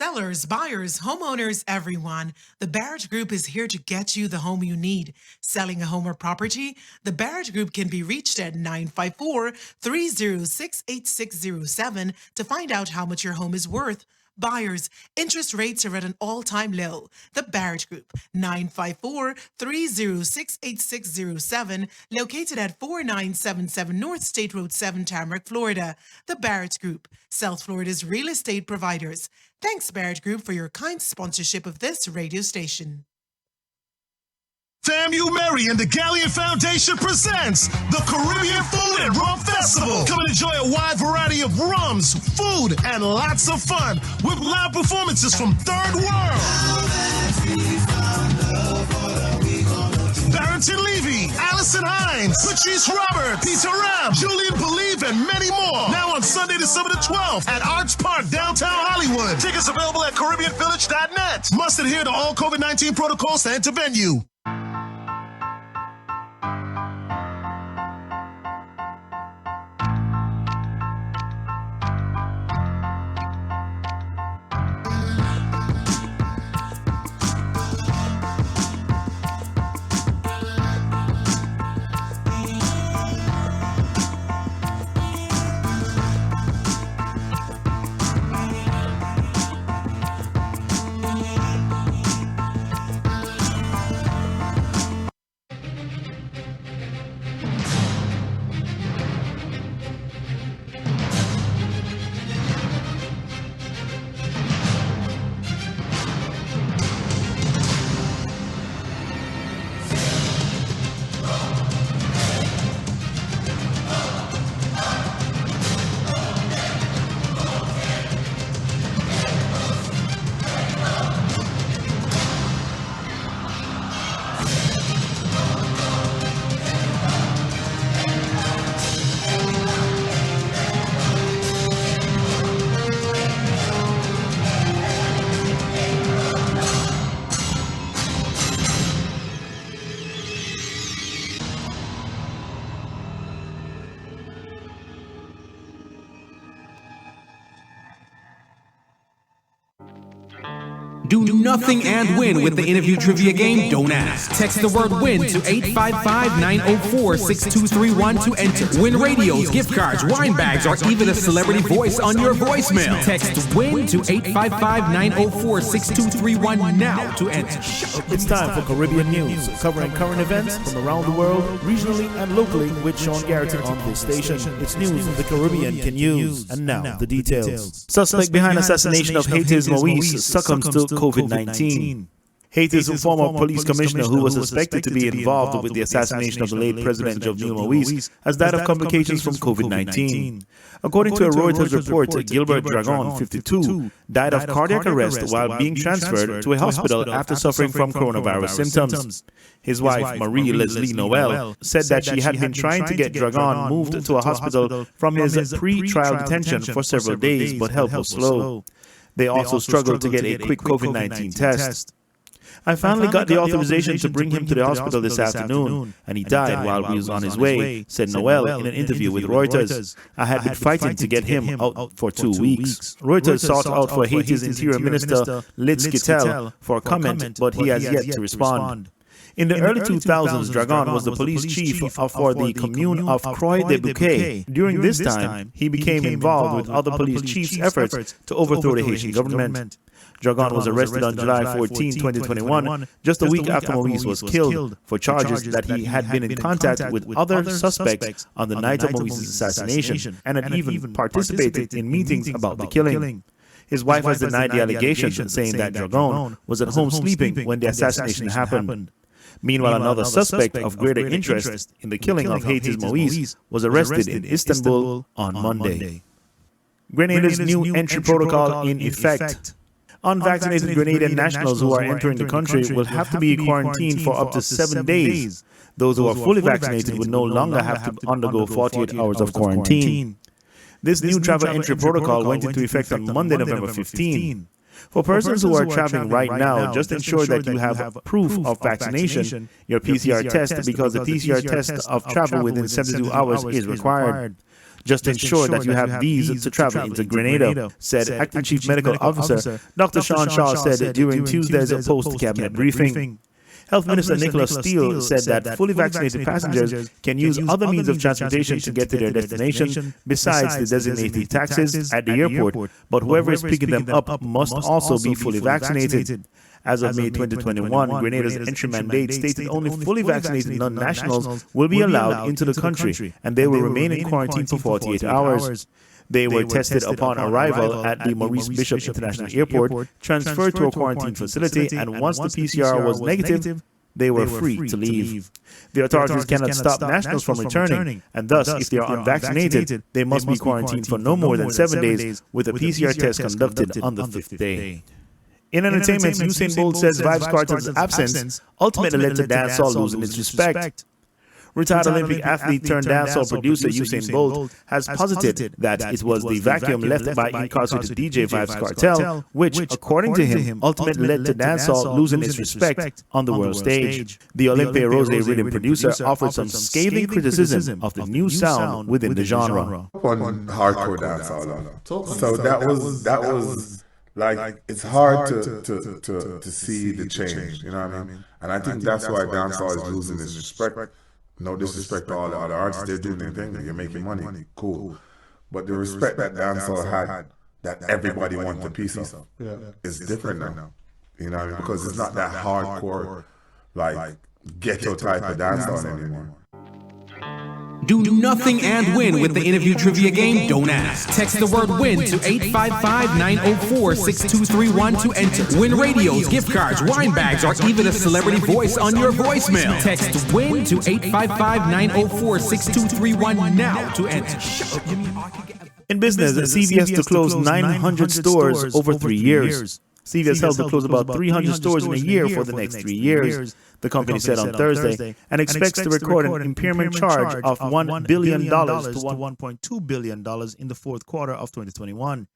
Sellers, buyers, homeowners, everyone. The Barrett Group is here to get you the home you need. Selling a home or property? The Barrett Group can be reached at 954-306-8607 to find out how much your home is worth. Buyers, interest rates are at an all-time low. The Barrett Group, 954-306-8607, located at 4977 North State Road 7, Tamarack, Florida. The Barrett Group, South Florida's real estate providers. Thanks, Barrett Group, for your kind sponsorship of this radio station. FAMU Mary and the Galleon Foundation presents the Caribbean Food and Rum Festival. Come and enjoy a wide variety of rums, food, and lots of fun with live performances from Third World, Barrington Levy, Allison Hines, Patrice Robert, Peter Ram, Julian Believe, and many more. Now on Sunday, December the 12th at Arts Park, downtown Hollywood. Tickets available at CaribbeanVillage.net. Must adhere to all COVID-19 protocols to enter venue. Do nothing and win with the interview trivia game. Don't ask. Text the word WIN to 855-904-6231 to enter. Win radios, gift cards, wine bags, or even a celebrity voice on your voicemail. Text WIN to 855-904-6231 now to enter. It's time for Caribbean News, covering current events from around the world, regionally and locally, with Sean Garrison on this station. It's news the Caribbean can use. And now, the details. Suspect behind assassination of Haiti's Moise succumbs to COVID-19. Haiti's former police commissioner, who was suspected to be involved with the assassination of the late President Jovenel Moise, has died of complications from COVID-19. According to a Reuters report, Gilbert Dragon, 52, died of cardiac arrest while being transferred to a hospital after suffering from coronavirus symptoms. His wife, Marie Leslie Noel, said that she had been trying to get Dragon moved to a hospital from his pre-trial detention for several days, but help was slow. They also struggled to get a quick COVID-19 test. I finally got the authorization to bring him to the hospital this afternoon, and he died while he was on his way, said Noel in an interview with Reuters. I had been fighting to get him out for 2 weeks. Reuters sought out for Haiti's Interior Minister Litz Kittel for a comment, but he has yet to respond. In the early 2000s, Dragon was the police chief for the commune of Croix-des-Bouquets. During this time, he became involved with other police chiefs' efforts to overthrow the Haitian government. Dragon was arrested on July 14, 2021, just a week after Moise was killed, for charges that he had been in contact with other suspects on the night of Moise's assassination and had even participated in meetings about the killing. His wife has denied the allegations, saying that Dragon was at home sleeping when the assassination happened. Meanwhile, another suspect of greater interest in the killing of Haiti's Moise was arrested in Istanbul on Monday. Grenada's new entry protocol in effect. Unvaccinated Grenadian nationals who are entering the country will have to be quarantined for up to 7 days. Those who are fully vaccinated will no longer have to undergo 48 hours of quarantine. This new travel entry protocol went into effect on Monday, November 15. For persons who are traveling right now, just ensure that you have proof of vaccination, your PCR test, because the PCR test of travel within 72 hours is required. just ensure that you have visas to travel into Grenada, said Acting Chief Medical Officer Dr. Sean Shaw said during Tuesday's post-cabinet briefing. Health Minister Nicholas Steele said that fully vaccinated passengers can use other means of transportation to get to their destination besides the designated taxis at the airport, but whoever is picking them up must also be fully vaccinated. As of May 2021, Grenada's entry mandate stated only fully vaccinated non-nationals will be allowed into the country, and they will remain in quarantine for 48 hours. They were tested upon arrival at the Maurice Bishop International Airport, transferred to a quarantine facility, and once the PCR was negative, they were free to leave. The authorities cannot stop nationals from returning, and thus, if they are unvaccinated, they must be quarantined for no more than 7 days with a PCR test conducted on the 5th day. In entertainment, Usain Bolt says Vybz Kartel's absence ultimately led to dancehall losing its respect. Retired Olympic athlete turned dancehall producer Usain Bolt has posited that it was the vacuum left by incarcerated DJ Vybz Kartel, which, according to him, ultimately led to dancehall losing its respect on the world stage. The Olympia Rose rhythm producer offered some scathing criticism of the new sound within the genre. On hardcore dancehall, so that was like, it's hard to see the change, you know what I mean? And I think that's why dancehall is losing its respect. No disrespect to all the other artists, they're doing their thing, you're making money, cool. But the respect that dancehall had, that everybody wants a piece of, is different now. You know, because it's not that hardcore, like, ghetto type of dancehall anymore. Do nothing and win with the interview trivia game. Don't ask. Text the word WIN to 855-904-6231 to enter. Win radios, gift cards, wine bags, or even a celebrity voice on your voicemail. Text WIN to 855-904-6231 now to enter. In business, CVS to close 900 stores over 3 years. CVS held to close about 300 stores in a year for the next 3 years, the company said on Thursday, and expects to record an impairment charge of $1 billion to $1.2 billion in the fourth quarter of 2021.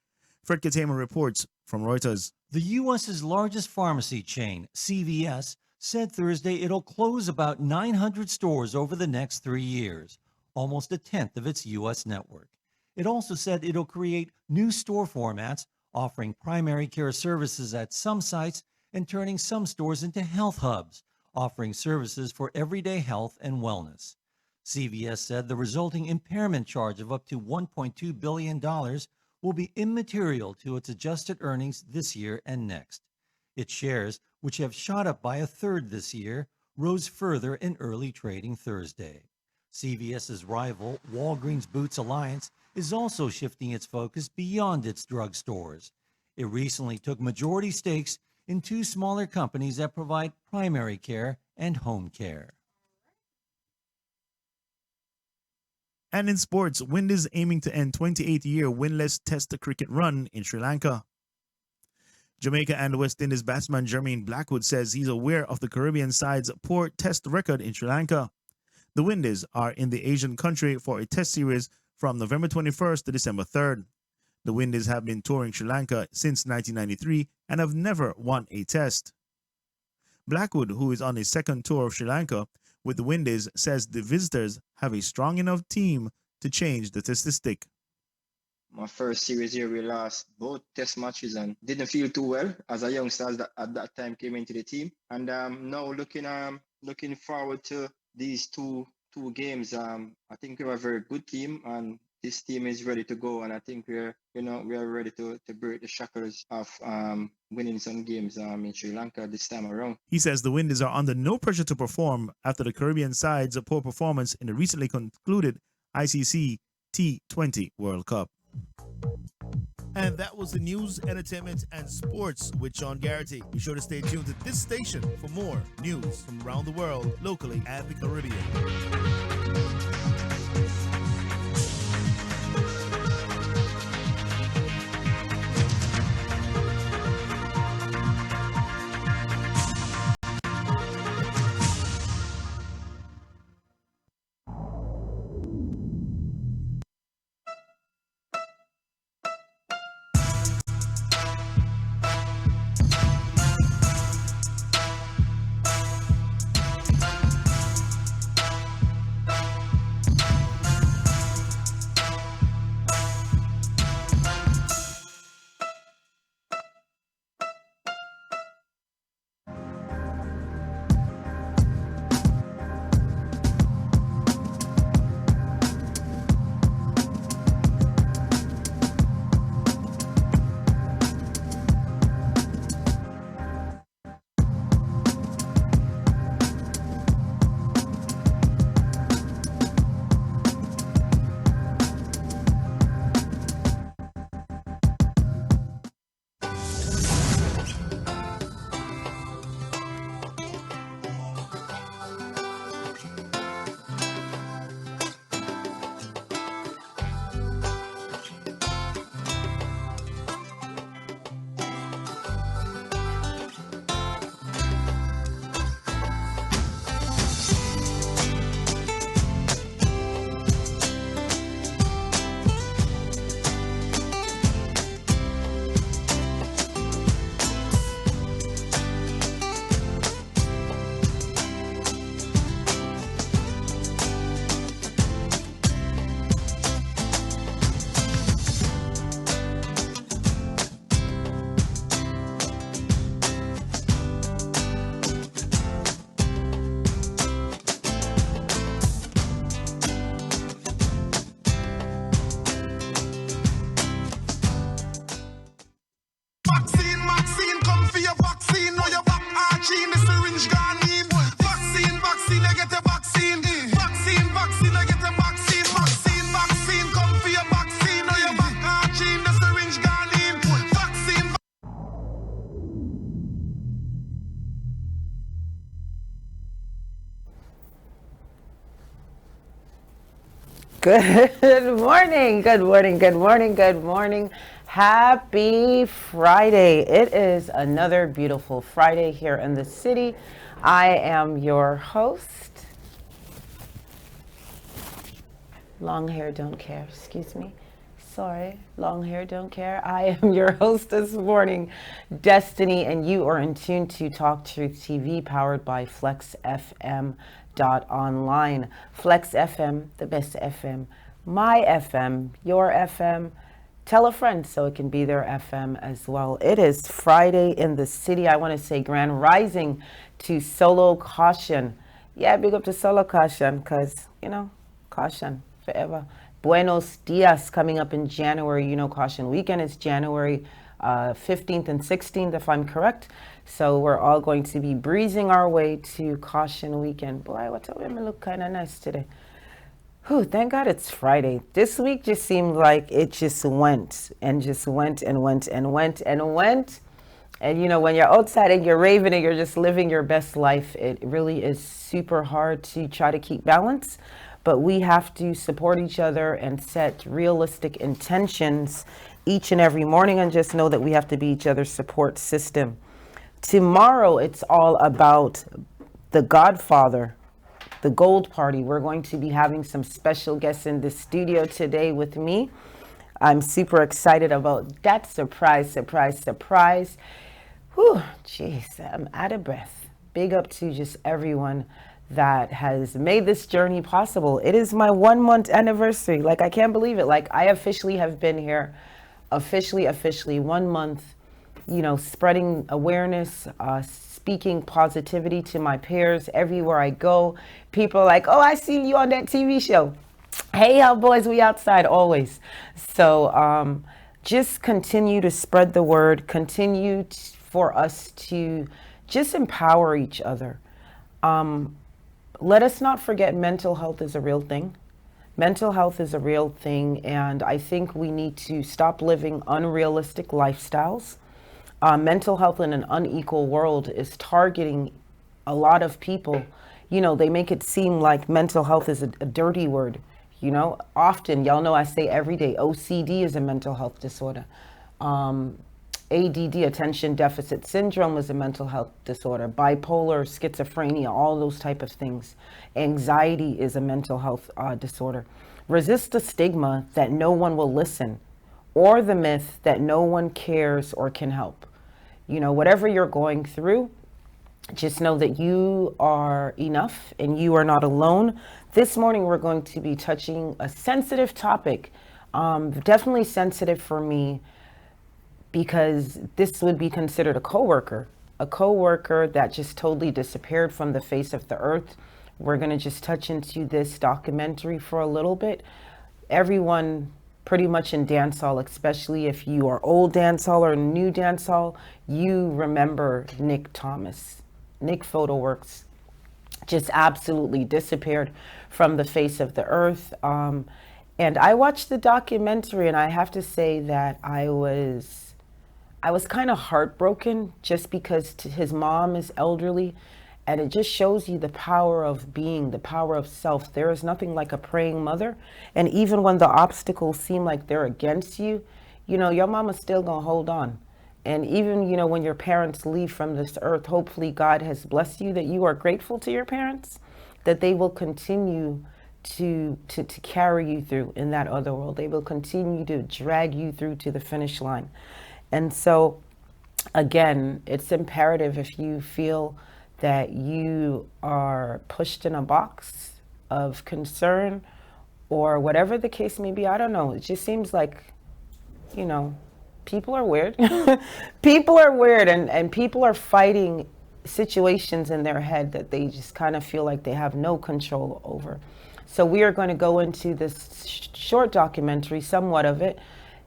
Fred Katema reports from Reuters. The U.S.'s largest pharmacy chain, CVS, said Thursday it'll close about 900 stores over the next 3 years, almost a tenth of its U.S. network. It also said it'll create new store formats, offering primary care services at some sites and turning some stores into health hubs, offering services for everyday health and wellness. CVS said the resulting impairment charge of up to $1.2 billion will be immaterial to its adjusted earnings this year and next. Its shares, which have shot up by a third this year, rose further in early trading Thursday. CVS's rival, Walgreens Boots Alliance, is also shifting its focus beyond its drugstores. It recently took majority stakes in two smaller companies that provide primary care and home care. And in sports, Wind is aiming to end 28-year winless Test cricket run in Sri Lanka. Jamaica and West Indies batsman Jermaine Blackwood says he's aware of the Caribbean side's poor Test record in Sri Lanka. The Windies are in the Asian country for a Test series from November 21st to December 3rd. The Windies have been touring Sri Lanka since 1993 and have never won a Test. Blackwood, who is on his second tour of Sri Lanka with the Windies, says the visitors have a strong enough team to change the statistic. My first series here, we lost both Test matches and didn't feel too well as a youngster that at that time came into the team. And now looking forward to these two games. I think we're a very good team, and this team is ready to go. And I think we are ready to break the shackles of winning some games in Sri Lanka this time around. He says the Windies are under no pressure to perform after the Caribbean side's poor performance in the recently concluded ICC T20 World Cup. And that was the news, entertainment, and sports with Sean Garrity. Be sure to stay tuned to this station for more news from around the world, locally, and the Caribbean. Good morning, good morning, good morning, good morning. Happy Friday. It is another beautiful Friday here in the city. I am your host. Long hair don't care, excuse me. Sorry, long hair don't care. I am your host this morning, Destiny, and you are in tune to Talk Truth TV, powered by Flex FM online. Flex FM, the best FM, my FM, your FM. Tell a friend so it can be their FM as well. It is Friday in the city. I want to say grand rising to Solo Caution. Yeah, big up to Solo Caution because, caution forever. Buenos Dias coming up in January. Caution weekend is January 15th and 16th, if I'm correct. So we're all going to be breezing our way to Caution weekend. Boy, what's up? Women look kind of nice today. Whew, thank God it's Friday. This week just seemed like it just went and just went and went and went and went. And when you're outside and you're raving and you're just living your best life, it really is super hard to try to keep balance. But we have to support each other and set realistic intentions each and every morning, and just know that we have to be each other's support system. Tomorrow, it's all about The Godfather, the Gold Party. We're going to be having some special guests in the studio today with me. I'm super excited about that. Surprise, surprise, surprise. Whew, jeez, I'm out of breath. Big up to just everyone that has made this journey possible. It is my 1 month anniversary. I can't believe it. I officially have been here, officially 1 month, spreading awareness, speaking positivity to my peers everywhere I go. People are like, oh, I see you on that TV show. Hey, y'all boys, we outside always. So just continue to spread the word, continue for us to just empower each other. Let us not forget mental health is a real thing. Mental health is a real thing, and I think we need to stop living unrealistic lifestyles. Mental health in an unequal world is targeting a lot of people. They make it seem like mental health is a dirty word. Often, y'all know I say every day, OCD is a mental health disorder. ADD, attention deficit syndrome, is a mental health disorder. Bipolar, schizophrenia, all those type of things. Anxiety is a mental health disorder. Resist the stigma that no one will listen, or the myth that no one cares or can help. Whatever you're going through, just know that you are enough and you are not alone. This morning, we're going to be touching a sensitive topic, definitely sensitive for me, because this would be considered a coworker that just totally disappeared from the face of the earth. We're going to just touch into this documentary for a little bit. Everyone pretty much in dancehall, especially if you are old dancehall or new dancehall, you remember Nick Thomas. Nick Photoworks just absolutely disappeared from the face of the earth. And I watched the documentary, and I have to say that I was kind of heartbroken, just because his mom is elderly, and it just shows you the power of being, the power of self. There is nothing like a praying mother. And even when the obstacles seem like they're against you, your mama's still gonna hold on. And even, when your parents leave from this earth, hopefully God has blessed you, that you are grateful to your parents, that they will continue to carry you through in that other world. They will continue to drag you through to the finish line. And so, again, it's imperative, if you feel that you are pushed in a box of concern or whatever the case may be, I don't know. It just seems like, people are weird. People are weird, and people are fighting situations in their head that they just kind of feel like they have no control over. So we are going to go into this short documentary, somewhat of it,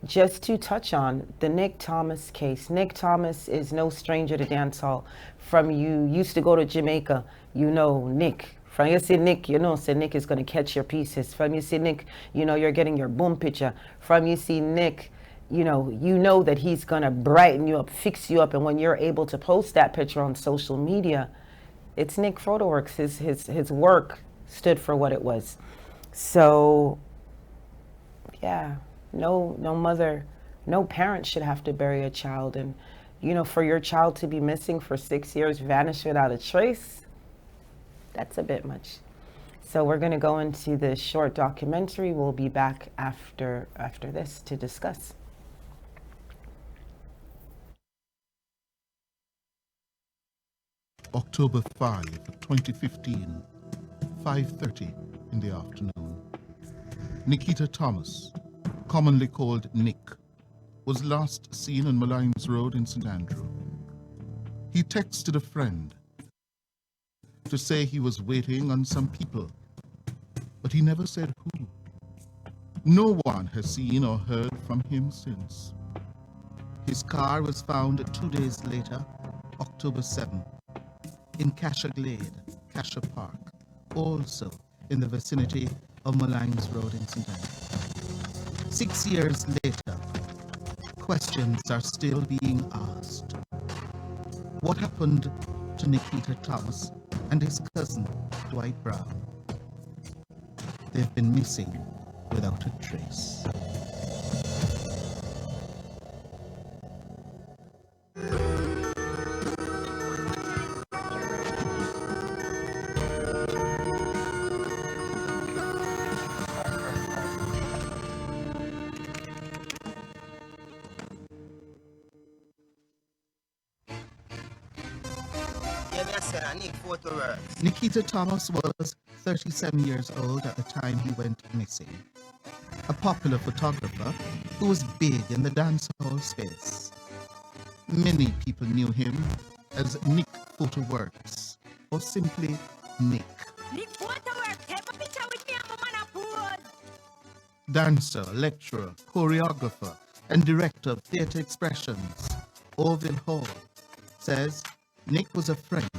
just to touch on the Nick Thomas case. Nick Thomas is no stranger to dancehall. From you used to go to Jamaica, Nick. From you see Nick, say Nick is going to catch your pieces. From you see Nick, you're getting your boom picture. From you see Nick, you know that he's going to brighten you up, fix you up. And when you're able to post that picture on social media, it's Nick Photoworks. His work stood for what it was. So Yeah, no mother, no parent should have to bury a child. And, for your child to be missing for 6 years, vanish without a trace, that's a bit much. So we're going to go into this short documentary. We'll be back after this to discuss. October 5, 2015, 5:30 in the afternoon. Nikita Thomas, commonly called Nick, was last seen on Malines Road in St. Andrew. He texted a friend to say he was waiting on some people, but he never said who. No one has seen or heard from him since. His car was found 2 days later, October 7, in Cassia Glade, Cassia Park, also in the vicinity of Malines Road in St. Andrew. 6 years later, questions are still being asked. What happened to Nikita Thomas and his cousin, Dwight Brown? They've been missing without a trace. Nikita Thomas was 37 years old at the time he went missing. A popular photographer who was big in the dancehall space. Many people knew him as Nick Photoworks, or simply Nick. Nick Photoworks, have a picture with me, I'm a man of pose. Dancer, lecturer, choreographer, and director of theatre expressions, Orville Hall, says Nick was a friend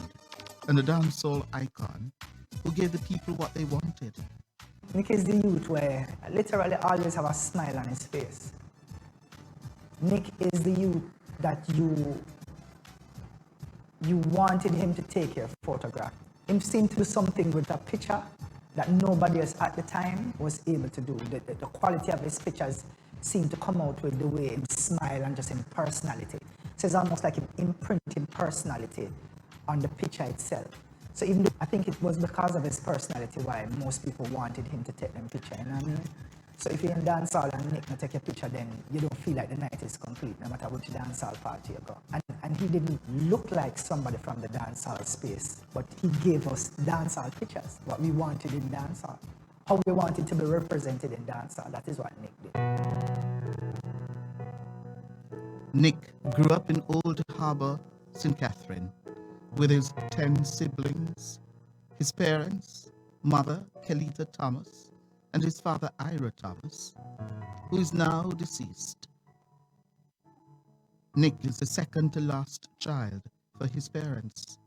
and a dancehall icon who gave the people what they wanted. Nick is the youth where literally always have a smile on his face. Nick is the youth that you wanted him to take your photograph. Him seemed to do something with a picture that nobody else at the time was able to do. The quality of his pictures seemed to come out with the way he smile and just in personality. So it's almost like him imprinting personality on the picture itself. So even though I think it was because of his personality why most people wanted him to take them picture, you know what I mean? So if you're in dancehall and Nick not take a picture, then you don't feel like the night is complete, no matter which dancehall party you go. And he didn't look like somebody from the dancehall space, but he gave us dancehall pictures, what we wanted in dancehall, how we wanted to be represented in dancehall. That is what Nick did. Nick grew up in Old Harbour, St. Catherine, with his 10 siblings, his parents, mother Kelita Thomas, and his father Ira Thomas, who is now deceased. Nick is the second to last child for his parents.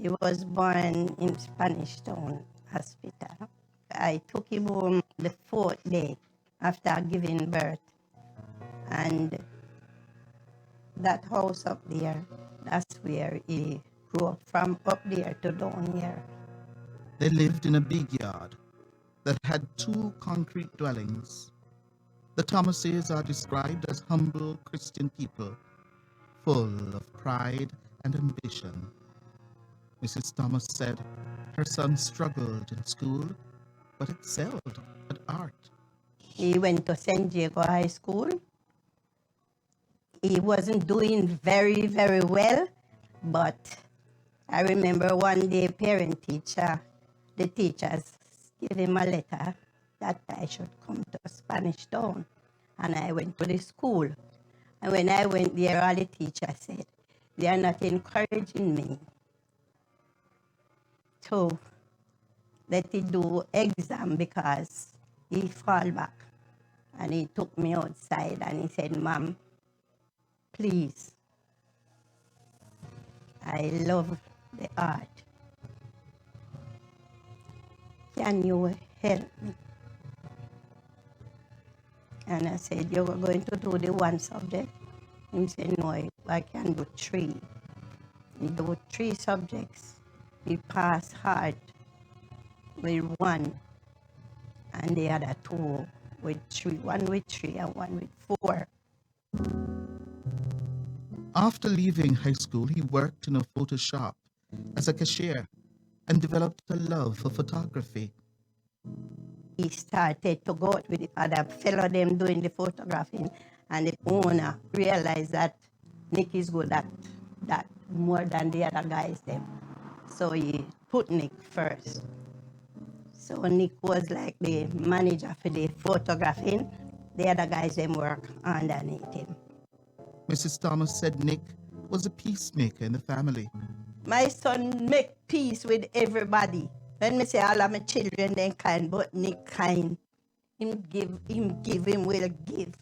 He was born in Spanish Town Hospital. I took him home the 4th day after giving birth. And that house up there, that's where he grew up, from up there to down here. They lived in a big yard that had 2 concrete dwellings. The Thomases are described as humble Christian people, full of pride and ambition. Mrs. Thomas said her son struggled in school, but excelled at art. He went to San Diego High School. He wasn't doing very, very well, but I remember one day the teachers gave him a letter that I should come to Spanish Town. And I went to the school. And when I went there, all the teachers said, they are not encouraging me to let him do exam because he fall back. And he took me outside and he said, Mom, please, I love the art. Can you help me? And I said, you're going to do the 1 subject? He said, no, I can do 3. He do 3 subjects. He passed hard with 1, and the other 2 with three, one with 3 and one with 4. After leaving high school, he worked in a photo shop as a cashier and developed a love for photography. He started to go out with the other fellow them doing the photographing, and the owner realized that Nick is good at that more than the other guys them. So he put Nick first. So Nick was like the manager for the photographing. The other guys them work underneath him. Mrs. Thomas said Nick was a peacemaker in the family. My son make peace with everybody. When me say all of my children then kind, but Nick kind. Him will give.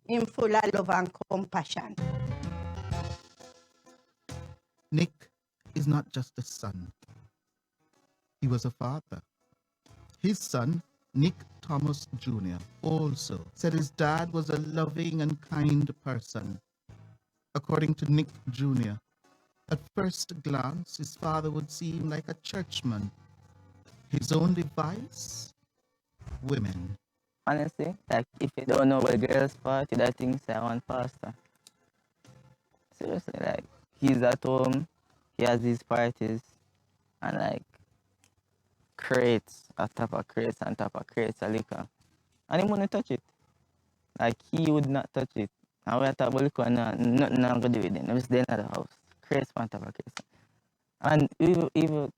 Him full of love and compassion. Nick is not just a son. He was a father. His son, Nick Thomas Jr., also said his dad was a loving and kind person. According to Nick Jr., at first glance, his father would seem like a churchman. His only vice? Women. Honestly, like if you don't know what girls party, that thing say I want pastor. Seriously, like he's at home, he has these parties, and like crates on top of crates on top of crates of liquor. And he wouldn't touch it. Like he would not touch it. And we talk about liquor, nothing I'm gonna do with it. It was there in the house. Crates on top of crates. And it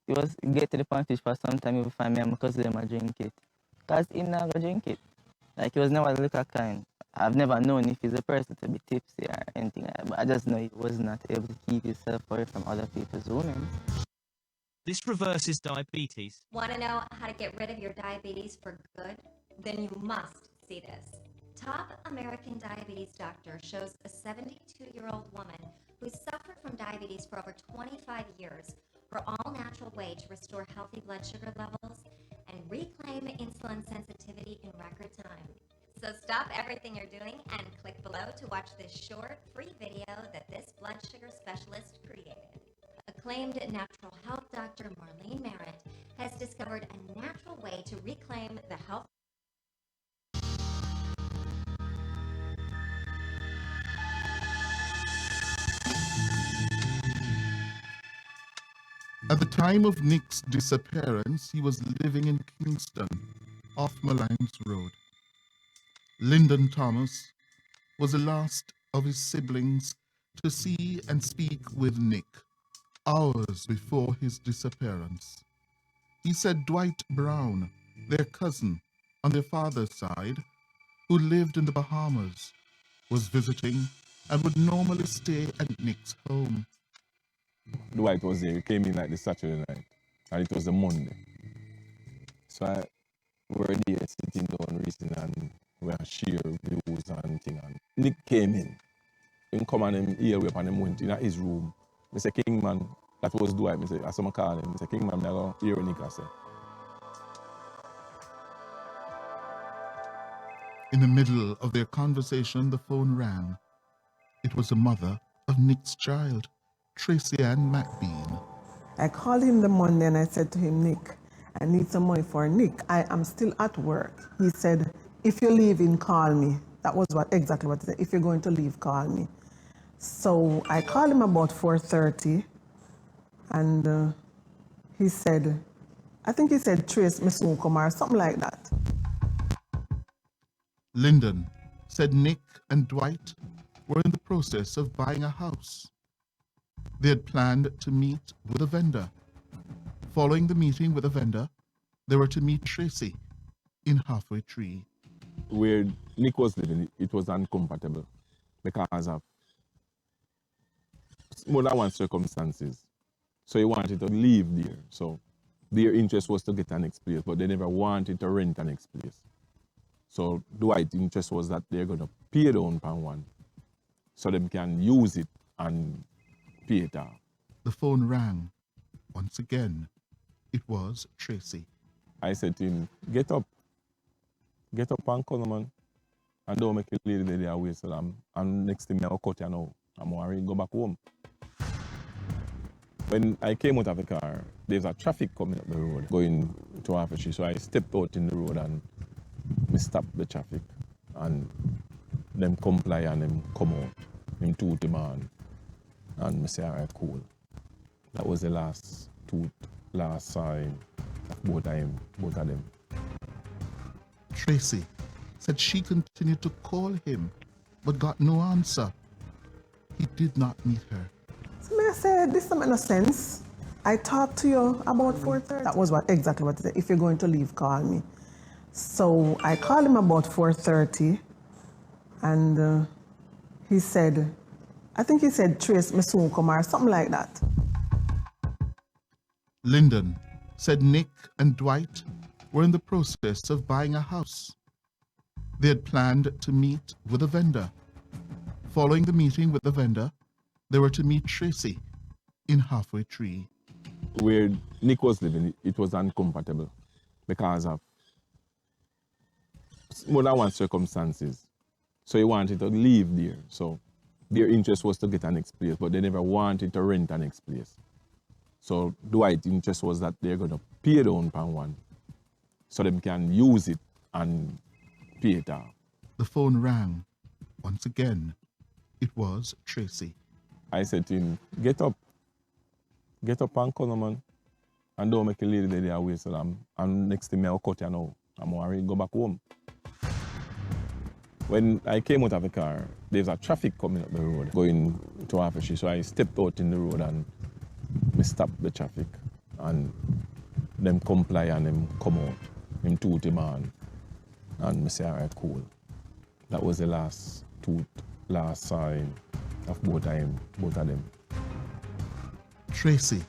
was get to the point which for some time you find me and my cousin them a drink it. Because he not gonna drink it. Like he was never a liquor kind. I've never known if he's a person to be tipsy or anything like that, but I just know he was not able to keep himself away from other people's women. This reverses diabetes. Want to know how to get rid of your diabetes for good? Then you must see this. Top American Diabetes Doctor shows a 72-year-old woman who's suffered from diabetes for over 25 years her all-natural way to restore healthy blood sugar levels and reclaim insulin sensitivity in record time. So stop everything you're doing and click below to watch this short, free video that this blood sugar specialist created. Acclaimed natural health doctor Marlene Merritt has discovered a natural way to reclaim the health. At the time of Nick's disappearance, he was living in Kingston, off Malines Road. Lyndon Thomas was the last of his siblings to see and speak with Nick hours before his disappearance. He said Dwight Brown, their cousin on their father's side, who lived in the Bahamas, was visiting and would normally stay at Nick's home. Dwight was there. He came in like the Saturday night, and it was a Monday. So we were there sitting down, reading, and we were share views and things. And Nick came in. He come and him here and him went in his room. I said, Kingman, that was Dwight. I said, I saw him call him. I said, Kingman, I go hear Nick. I said. In the middle of their conversation, the phone rang. It was the mother of Nick's child, Tracy Ann McBean. I called him the Monday and I said to him, Nick, I need some money for Nick. I am still at work. He said, if you're leaving, call me. That was exactly what he said. If you're going to leave, call me. So I called him about 4:30 and he said, I think he said, Trace, me soon come or something like that. Lyndon said Nick and Dwight were in the process of buying a house. They had planned to meet with a vendor. Following the meeting with a vendor, they were to meet Tracy in Halfway Tree. Where Nick was living, it was incompatible because of more than one circumstances. So he wanted to leave there. So their interest was to get an next place, but they never wanted to rent an next place. So Dwight's interest was that they're going to pay down upon one so they can use it and pay it off. The phone rang. Once again, it was Tracy. I said to him, get up and come, man. And don't make your lady there away. So and next thing I'll cut you now. I'm worried to go back home. When I came out of the car, there's a traffic coming up the road going to Halfway Tree. So I stepped out in the road and me stop the traffic and them comply and them come out. Him toot him on and me say, alright, cool. That was the last sign of both of them. Tracy said she continued to call him but got no answer. He did not meet her. So I said, this doesn't make no sense. I talked to you about 4:30. That was exactly what he said. If you're going to leave, call me. So I called him about 4:30 and he said, I think he said, Trace, me soon come or something like that. Lyndon said Nick and Dwight were in the process of buying a house. They had planned to meet with a vendor. Following the meeting with the vendor, they were to meet Tracy in Halfway Tree. Where Nick was living, it was incompatible because of more than one circumstances. So he wanted to live there. So their interest was to get an next place, but they never wanted to rent an next place. So Dwight's interest was that they're going to pay down upon one so they can use it and pay it off. The phone rang. Once again, it was Tracy. I said to him, get up and come, man. And don't make a lady there away. So and next thing I'll cut you now. I'm worried to go back home. When I came out of the car, there's a traffic coming up the road going to Halfway Tree. So I stepped out in the road and we stopped the traffic. And them comply and them come out. Him toot him on. And me say, alright, cool. That was the last sign of both of them. Tracy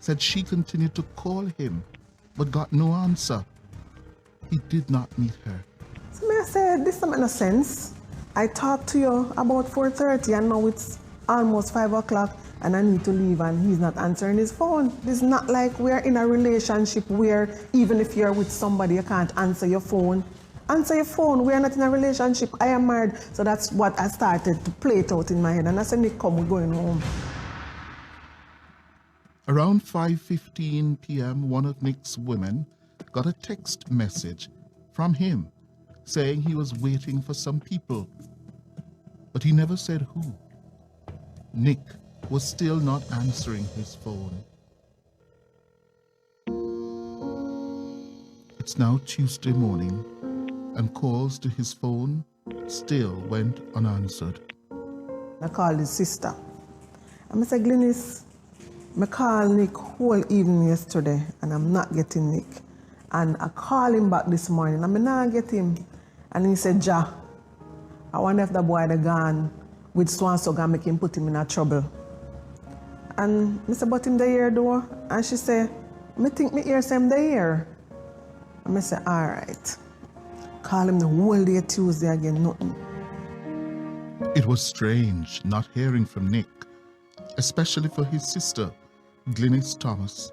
said she continued to call him but got no answer. He did not meet her. So I said, this doesn't make no sense. I talked to you about 4:30 and now it's almost 5 o'clock and I need to leave and he's not answering his phone. It's not like we're in a relationship where even if you're with somebody, you can't answer your phone. Answer your phone. We're not in a relationship. I am married. So that's what I started to play it out in my head. And I said, Nick, come, we're going home. Around 5:15 p.m., one of Nick's women got a text message from him saying he was waiting for some people. But he never said who. Nick was still not answering his phone. It's now Tuesday morning, and calls to his phone still went unanswered. I called his sister. And I said, Glynis, I called Nick whole evening yesterday and I'm not getting Nick. And I called him back this morning and I not get him. And he said, Ja, I wonder if the boy had gone with so-and-so gonna make him put him in a trouble. And I said, but him the here though? And she said, I think me hear him the here. And I said, all right. Call him the whole day Tuesday again, nothing. It was strange not hearing from Nick, especially for his sister, Glynis Thomas.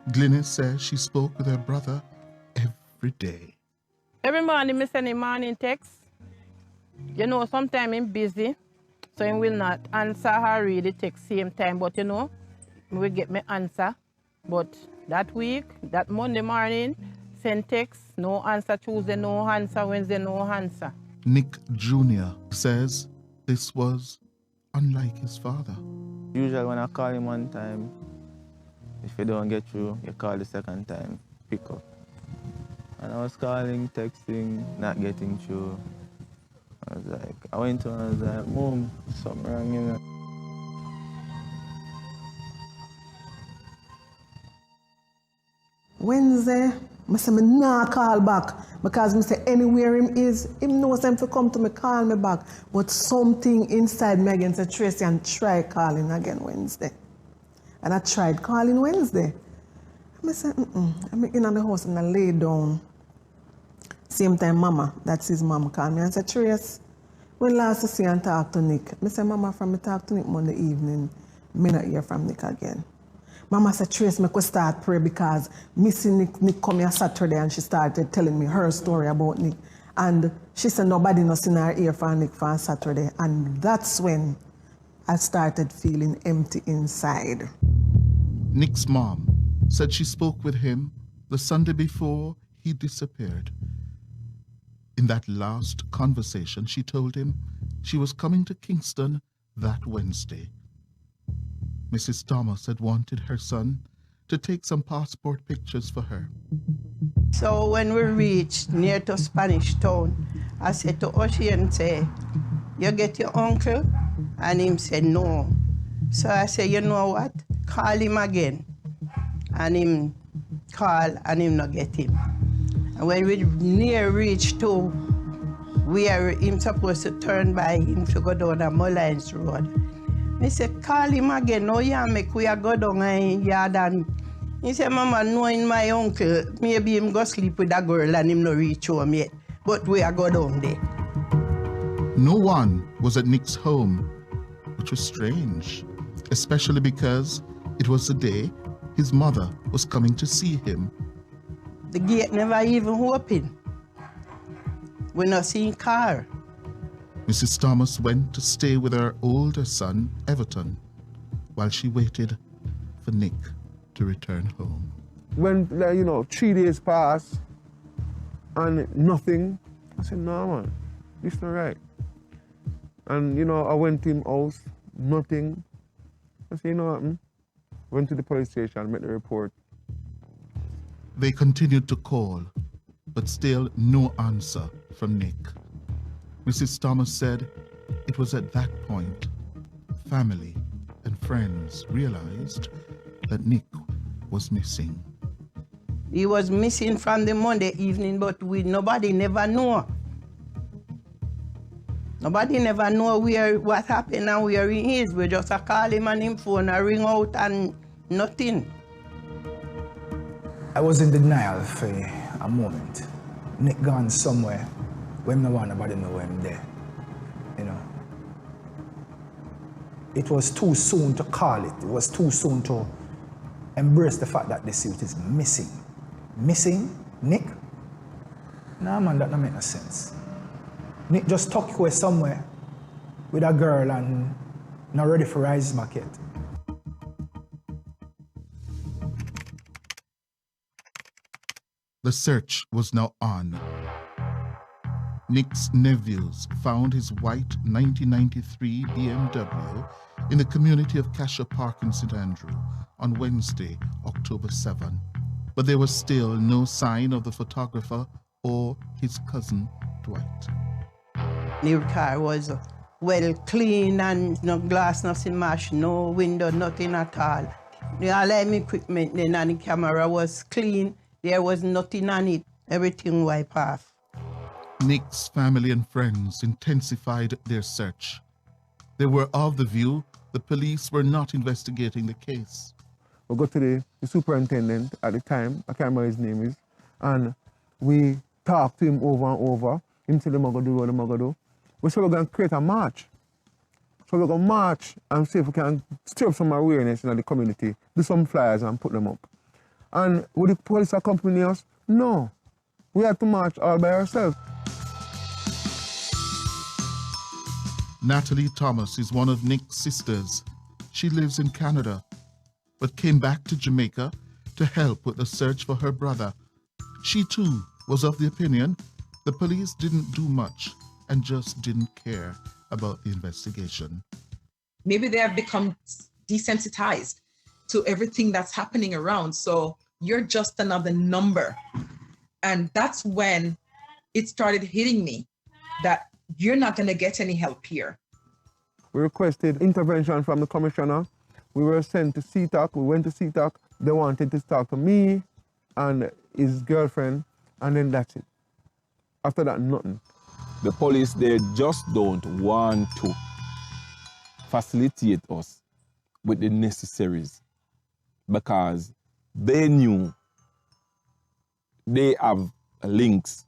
Glynis says she spoke with her brother every day. Every morning, I send him morning text. You know, sometimes I'm busy, so he will not answer or read the text same time. But you know, we will get my answer. But that week, that Monday morning, send text, no answer. Tuesday, no answer. Wednesday, no answer. Nick Jr. says this was unlike his father. Usually when I call him one time, if you don't get through, you call the second time, pick up. And I was calling, texting, not getting through. I went to him and I was like, Mom, something wrong, you know. Wednesday, I say, I nah call back because I say anywhere him is, him knows him to come to me, call me back. But something inside me again said, Tracy, and try calling again Wednesday. And I tried calling Wednesday. I say, I'm in the house and I lay down. Same time, Mama, that's his mom, called me and said, Trace, when last to see and talk to Nick? I said, Mama, from me talk to Nick Monday evening, me not hear from Nick again. Mama said, Trace, me could start pray because missing Nick come here Saturday and she started telling me her story about Nick. And she said nobody no seen her ear from Nick for Saturday. And that's when I started feeling empty inside. Nick's mom said she spoke with him the Sunday before he disappeared. In that last conversation, she told him she was coming to Kingston that Wednesday. Mrs. Thomas had wanted her son to take some passport pictures for her. So when we reached near to Spanish Town, I said to Ocean, say, you get your uncle? And him said, no. So I said, you know what? Call him again. And him call and him not get him. And when we near reached to where him supposed to turn by him to go down the Mullines Road, I said, call him again. No, yeah, make we go down and yard. And he said, Mama, knowing my uncle, maybe him go sleep with a girl and him no reach home yet. But we are go down there. No one was at Nick's home, which was strange, especially because it was the day his mother was coming to see him. The gate never even opened. We not seen car. Mrs. Thomas went to stay with her older son, Everton, while she waited for Nick to return home. When, 3 days passed and nothing, I said, no, man, this not right. And, I went to him house, nothing. I said, you know what, went to the police station, made the report. They continued to call, but still no answer from Nick. Mrs. Thomas said it was at that point family and friends realized that Nick was missing. He was missing from the Monday evening, but nobody never know. Nobody never know what happened and where he is. We just call him on him phone and ring out and nothing. I was in denial for a moment. Nick gone somewhere when no one nobody know him there. It was too soon to call it. It was too soon to embrace the fact that this youth is missing. Missing? Nick? Nah, man, that don't make no sense. Nick just tucked away somewhere with a girl and not ready for Rise Market. The search was now on. Nick's nephews found his white 1993 BMW in the community of Cassia Park in St. Andrew on Wednesday, October 7. But there was still no sign of the photographer or his cousin, Dwight. The car was well clean and no glass, nothing mashed, no window, nothing at all. All the equipment then and the camera was clean. There was nothing on it. Everything wiped off. Nick's family and friends intensified their search. They were of the view the police were not investigating the case. We got to the superintendent at the time, I can't remember his name is, and we talked to him over and over. Him said, what I'm going to do. We said we're going to create a march. So we're going to march and see if we can stir up some awareness in the community, do some flyers and put them up. And would the police accompany us? No. We had to march all by ourselves. Natalie Thomas is one of Nick's sisters. She lives in Canada, but came back to Jamaica to help with the search for her brother. She too was of the opinion the police didn't do much and just didn't care about the investigation. Maybe they have become desensitized to everything that's happening around. So you're just another number. And that's when it started hitting me that you're not going to get any help here. We requested intervention from the commissioner. We were sent to CTAC. We went to CTAC. They wanted to talk to me and his girlfriend, and then that's it. After that, nothing. The police, they just don't want to facilitate us with the necessaries because they knew they have links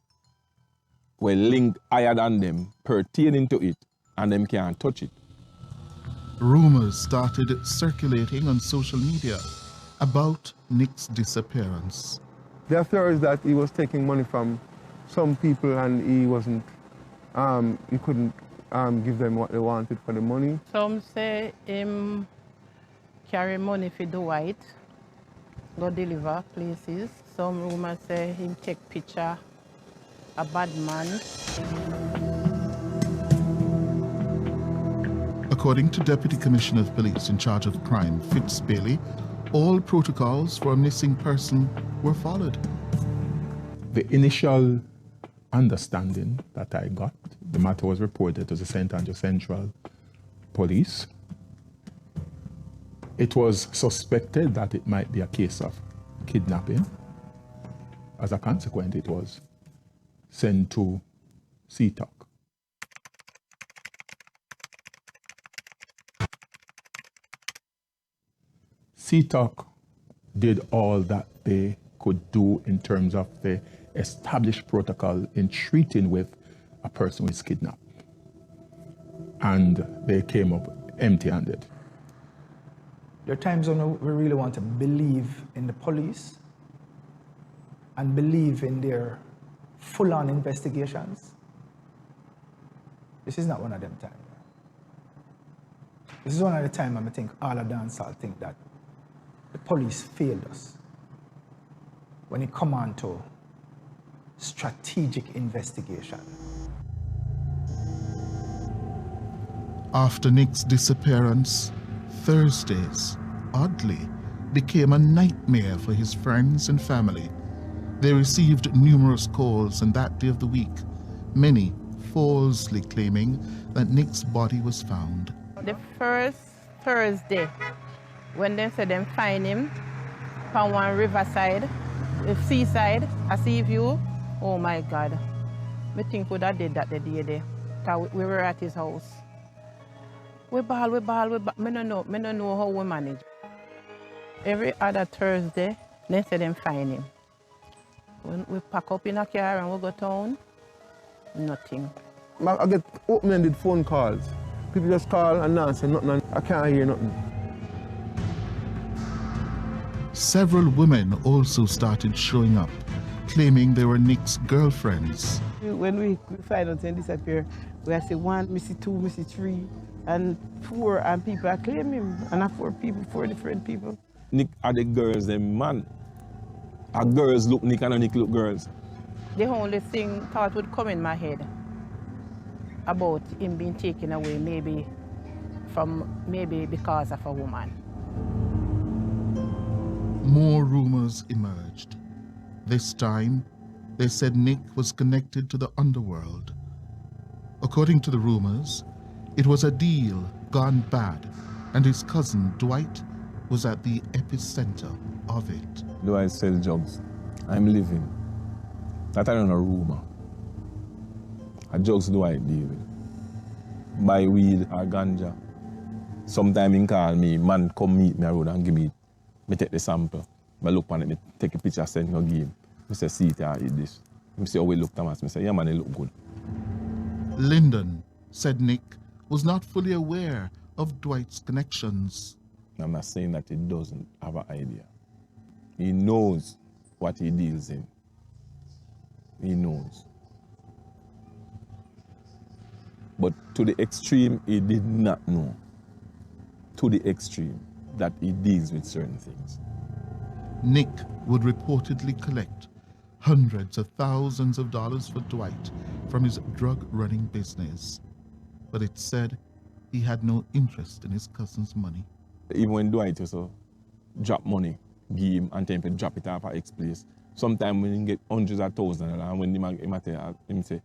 were linked higher than them pertaining to it, and them can't touch it. Rumors started circulating on social media about Nick's disappearance. There are theories that he was taking money from some people and he wasn't, he couldn't give them what they wanted for the money. Some say him carry money for Dwight, go deliver places. Some rumors say him take picture a bad man. According to Deputy Commissioner of Police in charge of crime, Fitz Bailey, all protocols for a missing person were followed. The initial understanding that I got, the matter was reported to the St. Andrew Central Police. It was suspected that it might be a case of kidnapping. As a consequence, it was sent to CTOC. CTOC did all that they could do in terms of the established protocol in treating with a person who is kidnapped. And they came up empty-handed. There are times when we really want to believe in the police and believe in their full-on investigations. This is not one of them times. This is one of the times I think all of dancehall think that the police failed us when it come on to strategic investigation. After Nick's disappearance, Thursdays, oddly, became a nightmare for his friends and family. They received numerous calls on that day of the week, many falsely claiming that Nick's body was found. The first Thursday, when they said them find him from one riverside, the seaside, a sea view, oh my God. Me think we did that the day there, because we were at his house. We ball. Me don't know how we manage. Every other Thursday, they say them find him. When we pack up in a car and we go town, nothing. I get open-ended phone calls. People just call and answer nothing, and I can't hear nothing. Several women also started showing up, claiming they were Nick's girlfriends. When we find out and disappear, we say 1, we see 2, we see 3, and 4, and people are claiming him. And I 4 people, 4 different people. Nick are the girls, them man. Our girls look Nick and Nick look girls. The only thing thought would come in my head about him being taken away, maybe because of a woman. More rumors emerged. This time, they said Nick was connected to the underworld. According to the rumors, it was a deal gone bad, and his cousin Dwight was at the epicenter of it. Dwight sell drugs. I'm living. That ain't a rumor. A drugs Dwight deal with. Buy weed or ganja. Sometime he call me, man come meet me on the road and give me. I take the sample. I look on it, I take a picture, send him a game. I say, see it, I eat this. I say, how we look, Thomas? I say, yeah, man, it look good. Lyndon said Nick was not fully aware of Dwight's connections. I'm not saying that he doesn't have an idea. He knows what he deals in. He knows. But to the extreme, he did not know. To the extreme that he deals with certain things. Nick would reportedly collect hundreds of thousands of dollars for Dwight from his drug-running business. But it said he had no interest in his cousin's money. Even when Dwight used to drop money, give him, and then he drop it off at X place, sometimes when he get hundreds of thousands, and when him say,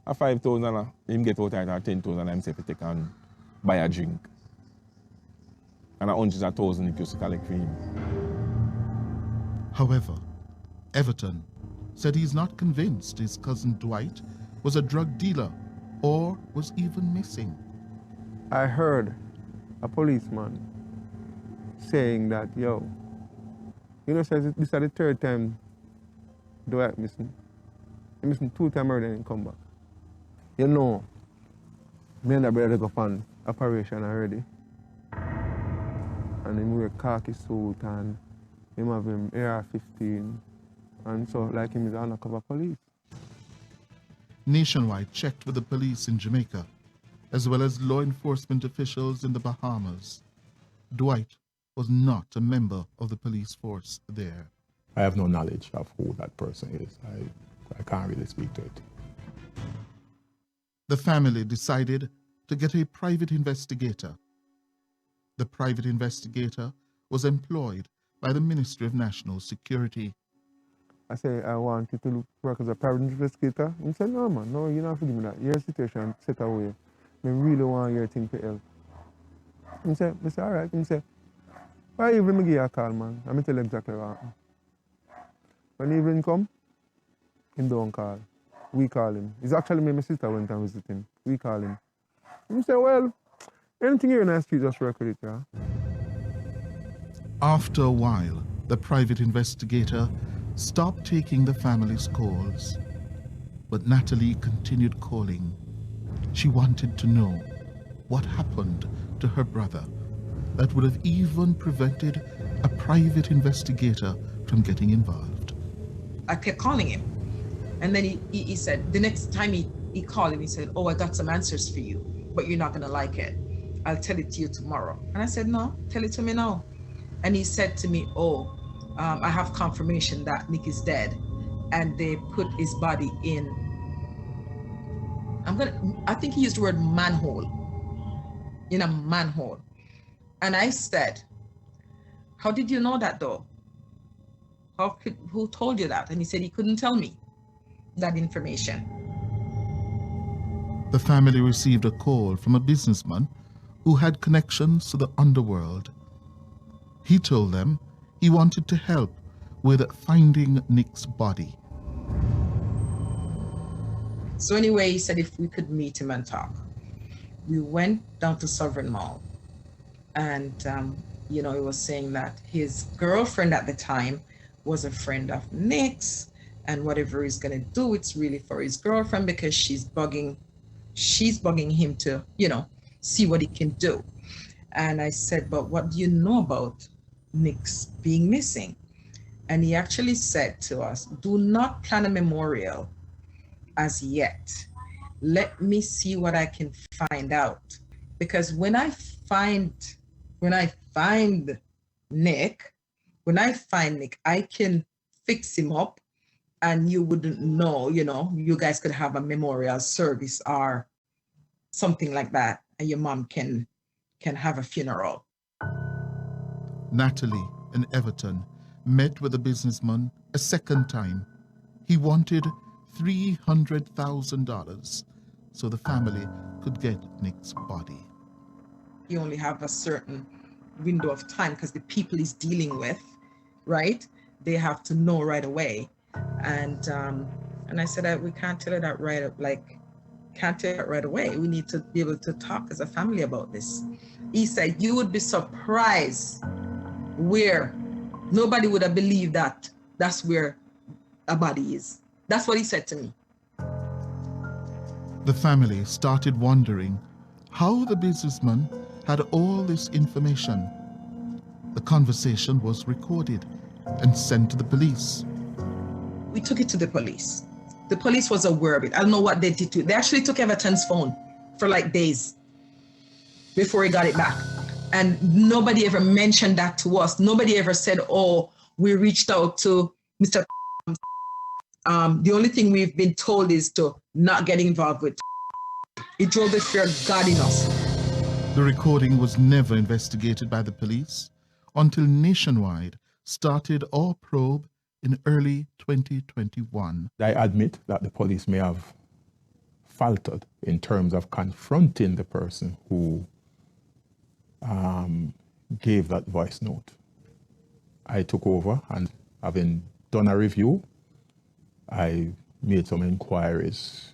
a $5,000, him get out at 10,000, him say, take and buy a drink. And a hundreds of thousands he used to collect for him. However, Everton said he's not convinced his cousin Dwight was a drug dealer or was even missing. I heard a policeman saying that, yo, you know, says this is the 3rd time Dwight missing. He missing 2 times already and he come back. You know, me and the brother go on operation already. And him wear khaki suit and him have him AR-15. And so like him is undercover police. Nationwide checked with the police in Jamaica, as well as law enforcement officials in the Bahamas. Dwight was not a member of the police force there. I have no knowledge of who that person is. I can't really speak to it. The family decided to get a private investigator. The private investigator was employed by the Ministry of National Security. I say, I want you to work as a private investigator. He said, no, man, no, you don't have to give me that. Your situation set away. I really want your thing to help. He said, all right. He said, why even me give you a call, man? I'm tell you exactly what happened. When evening come, him don't call. We call him. It's actually me and my sister went and visit him. We call him. He said, well, anything here in the street, just work with it, yeah. After a while, the private investigator stopped taking the family's calls. But Natalie continued calling. She wanted to know what happened to her brother that would have even prevented a private investigator from getting involved. I kept calling him. And then he said, the next time he called him, he said, oh, I got some answers for you, but you're not going to like it. I'll tell it to you tomorrow. And I said, no, tell it to me now. And he said to me, oh, I have confirmation that Nick is dead. And they put his body in, I think he used the word manhole, in a manhole. And I said, how did you know that though? Who told you that? And he said he couldn't tell me that information. The family received a call from a businessman who had connections to the underworld. He told them he wanted to help with finding Nick's body. So anyway, he said if we could meet him and talk. We went down to Sovereign Mall, and he was saying that his girlfriend at the time was a friend of Nick's, and whatever he's gonna do, it's really for his girlfriend because she's bugging him to, see what he can do. And I said, but what do you know about Nick's being missing? And he actually said to us, do not plan a memorial as yet. Let me see what I can find out. Because when I find Nick, I can fix him up and you wouldn't know, you guys could have a memorial service or something like that, and your mom can have a funeral. Natalie in Everton met with the businessman a second time. He wanted $300,000 so the family could get Nick's body. You only have a certain window of time because the people he's dealing with, right? They have to know right away. And I said, we can't tell her that can't tell her right away. We need to be able to talk as a family about this. He said, you would be surprised where nobody would have believed that that's where a body is. That's what he said to me. The family started wondering how the businessman had all this information. The conversation was recorded and sent to the police. We took it to the police. The police was aware of it. I don't know what they did to it. They actually took Everton's phone for days before he got it back. And nobody ever mentioned that to us. Nobody ever said, oh, we reached out to Mr. The only thing we've been told is to not get involved with. It drove the fear of God in us. The recording was never investigated by the police until Nationwide started our probe in early 2021. I admit that the police may have faltered in terms of confronting the person who gave that voice note. I took over, and having done a review, I made some inquiries,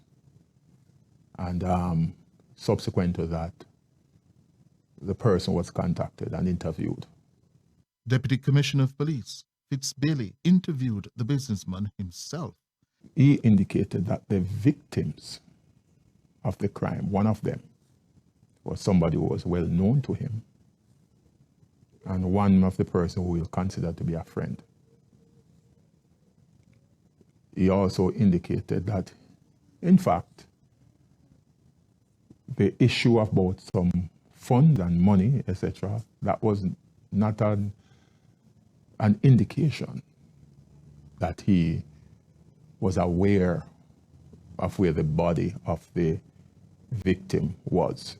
and subsequent to that, the person was contacted and interviewed. Deputy Commissioner of Police Fitz Bailey interviewed the businessman himself. He indicated that the victims of the crime, one of them, was somebody who was well known to him, and one of the person who will consider to be a friend. He also indicated that, in fact, the issue about some funds and money, etc., that was not an indication that he was aware of where the body of the victim was.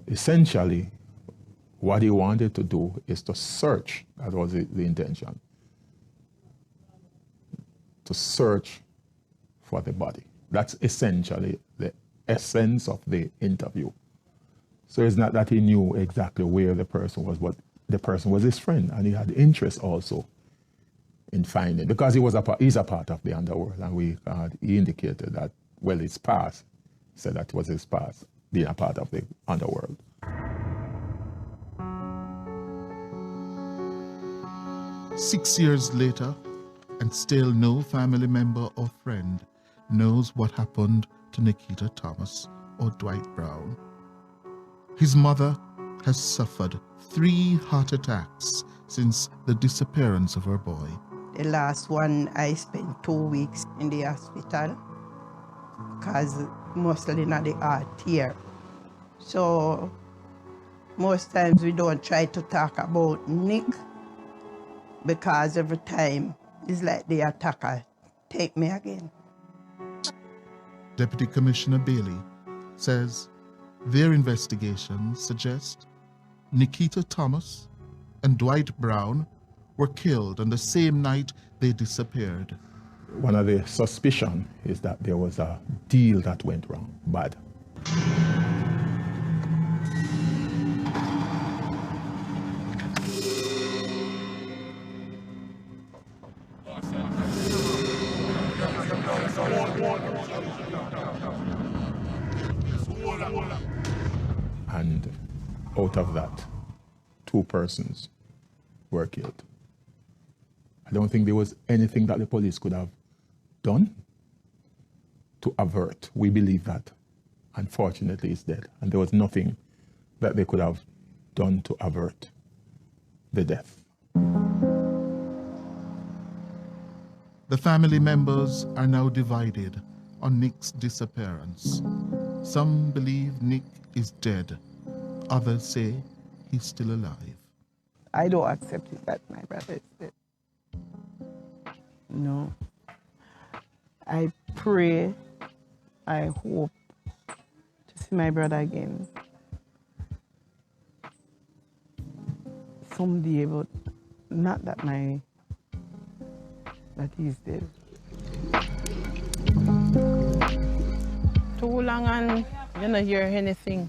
Essentially, what he wanted to do is to search. That was the intention. To search for the body. That's essentially the essence of the interview. So it's not that he knew exactly where the person was, but the person was his friend, and he had interest also in finding, because he's a part of the underworld, and he indicated that, well, his past, he said that was his past, being a part of the underworld. Six years later, and still no family member or friend knows what happened to Nikita Thomas or Dwight Brown. His mother has suffered 3 heart attacks since the disappearance of her boy. The last one, I spent 2 weeks in the hospital because mostly not the heart here. So most times we don't try to talk about Nick because every time it's like the attacker take me again. Deputy Commissioner Bailey says their investigations suggest Nikita Thomas and Dwight Brown were killed on the same night they disappeared. One of the suspicion is that there was a deal that went wrong, bad. And out of that, 2 persons were killed. I don't think there was anything that the police could have done to avert. We believe that. Unfortunately, he's dead. And there was nothing that they could have done to avert the death. The family members are now divided on Nick's disappearance. Some believe Nick is dead. Others say he's still alive. I don't accept it that my brother is dead. No. I pray, I hope to see my brother again someday, but not that that he's dead. Too long and you don't hear anything.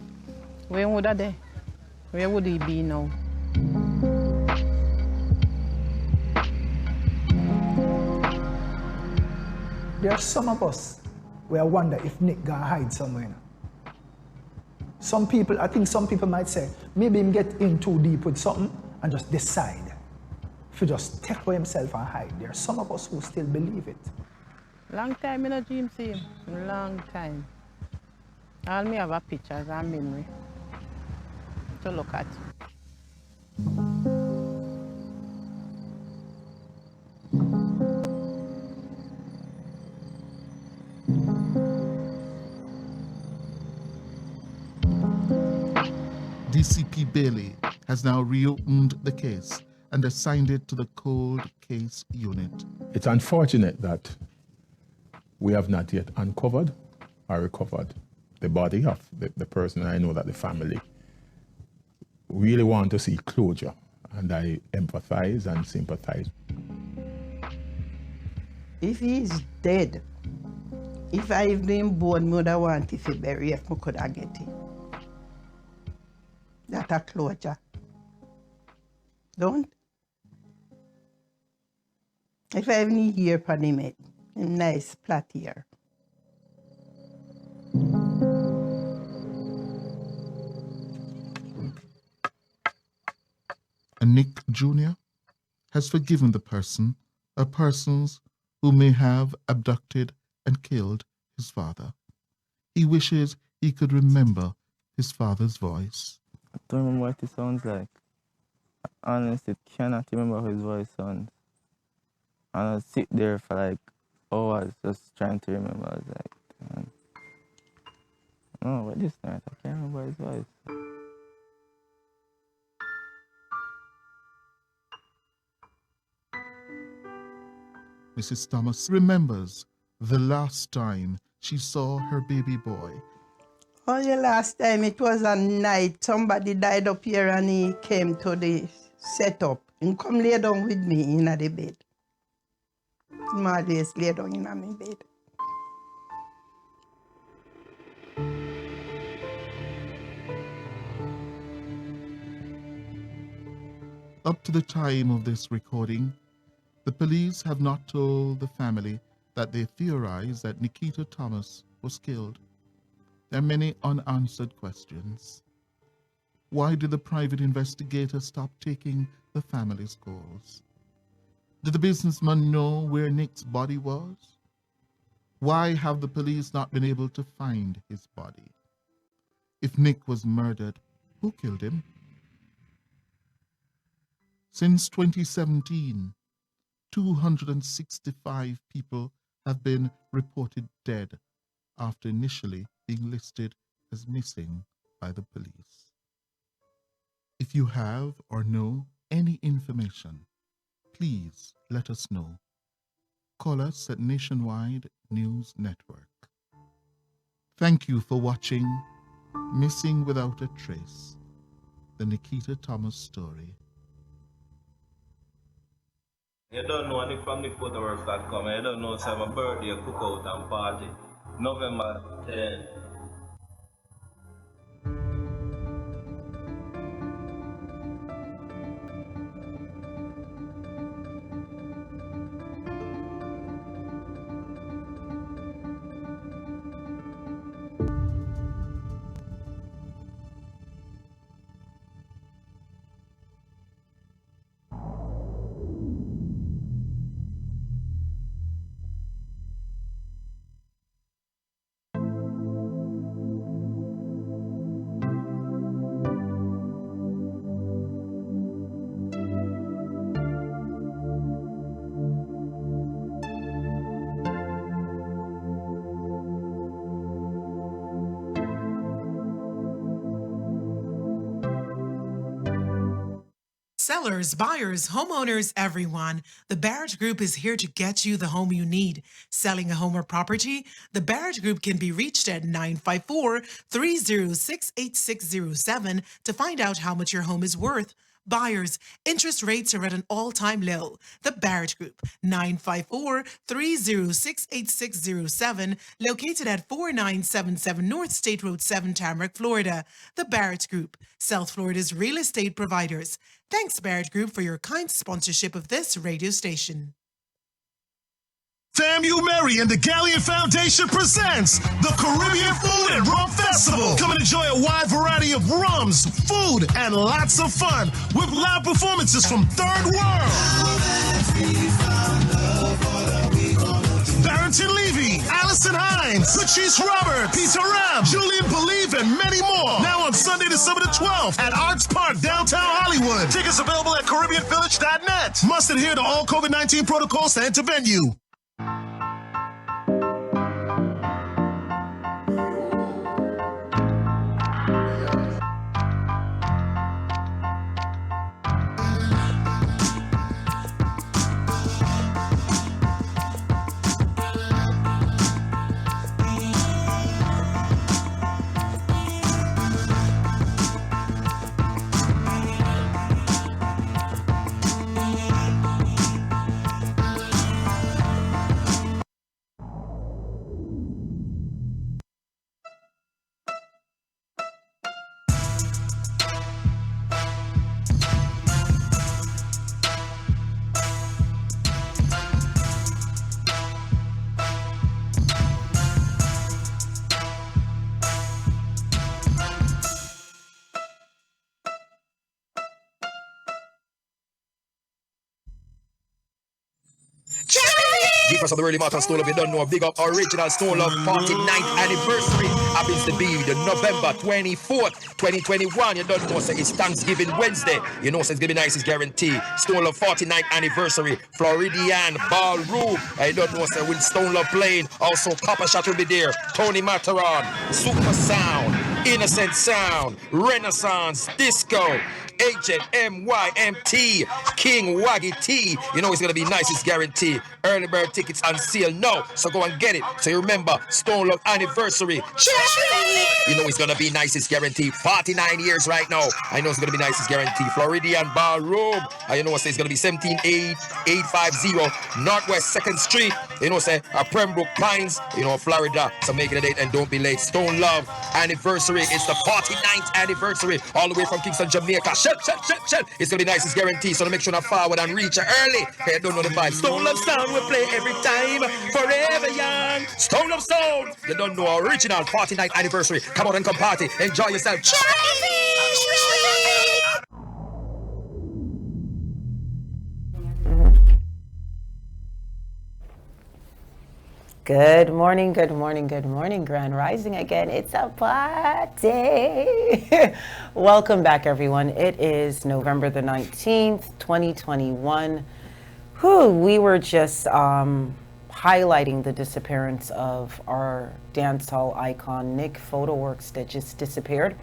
Where would I be? Where would he be now? There are some of us where I wonder if Nick gonna hide somewhere now. Some people, I think some people might say, maybe him get in too deep with something and just decide if he just take away himself and hide. There are some of us who still believe it. Long time in a dream see him. Long time. All me have a pictures and memory to look at. DCP Bailey has now reopened the case and assigned it to the Cold Case Unit. It's unfortunate that we have not yet uncovered or recovered the body of the person. I know that the family really want to see closure, and I empathize and sympathize. If he's dead, if I've been born, would I want if he bury if I could have get it. That's a closure. Don't? If I have any hair upon him, a nice flat hair. And Nick Jr. has forgiven the person or persons who may have abducted and killed his father. He wishes he could remember his father's voice. I don't remember what it sounds like. I honestly cannot remember how his voice sounds. And I sit there for like hours just trying to remember. I was like, man, no, what this night? I can't remember his voice. Mrs. Thomas remembers the last time she saw her baby boy. Only last time it was a night. Somebody died up here and he came to the setup. And come lay down with me in the bed. My days lay down in my bed. Up to the time of this recording, the police have not told the family that they theorize that Nikita Thomas was killed. There are many unanswered questions. Why did the private investigator stop taking the family's calls? Did the businessman know where Nick's body was? Why have the police not been able to find his body? If Nick was murdered, who killed him? Since 2017, 265 people have been reported dead after initially being listed as missing by the police. If you have or know any information, please let us know. Call us at Nationwide News Network. Thank you for watching Missing Without a Trace, the Nikita Thomas story. You don't know Nick from NickPhotoworks.com. You don't know it's my birthday cookout and party. November 10th. Sellers, buyers, homeowners, everyone. The Barrett Group is here to get you the home you need. Selling a home or property? The Barrett Group can be reached at 954-306-8607 to find out how much your home is worth. Buyers, interest rates are at an all-time low. The Barrett Group, 954-306-8607, located at 4977 North State Road 7, Tamarack, Florida. The Barrett Group, South Florida's real estate providers. Thanks, Barrett Group, for your kind sponsorship of this radio station. FAMU Mary and the Galleon Foundation presents the Caribbean Food and Rum Festival. Come and enjoy a wide variety of rums, food, and lots of fun with live performances from Third World. Barrington Levy, Allison Hines, Patrice Robert, Peter Ram, Julian Believe, and many more. Now on Sunday, December the 12th at Arts Park, downtown Hollywood. Tickets available at CaribbeanVillage.net. Must adhere to all COVID-19 protocols to enter venue. Jeepers of the Early Martin Stone Love, you don't know, big up original Stone Love 49th anniversary happens to be the November 24th, 2021. You don't know, so it's Thanksgiving Wednesday. You know, so it's gonna be nice, it's guaranteed. Stone Love 49th anniversary, Floridian Ballroom. I don't know, so with Stone Love playing, also Copper Shot will be there, Tony Mataron, Super Sound, Innocent Sound, Renaissance, Disco, Agent MYMT, King Waggy T. You know it's gonna be nice, it's guaranteed. Early bird tickets on sale now, so go and get it. So you remember, Stone Love anniversary. You know it's gonna be nice, it's guaranteed. 49 years right now. I know it's gonna be nice, it's guaranteed. Floridian Ballroom. You know what say it's gonna be 17850 Northwest 2nd Street. You know say Pembroke Pines, you know, Florida. So make it a date and don't be late. Stone Love anniversary. It's the 49th anniversary. All the way from Kingston, Jamaica. Shut. It's gonna be nice, it's guaranteed. So make sure to forward and reach early. Okay, I don't know the vibe. Stone Love sound will play every time. Forever young. Stone Love sound. You don't know original 49th anniversary. Come out and come party. Enjoy yourself. Good morning, Grand Rising again. It's a party. Welcome back, everyone. It is November the 19th, 2021. We were just highlighting the disappearance of our dancehall icon, Nick Photoworks, that just disappeared.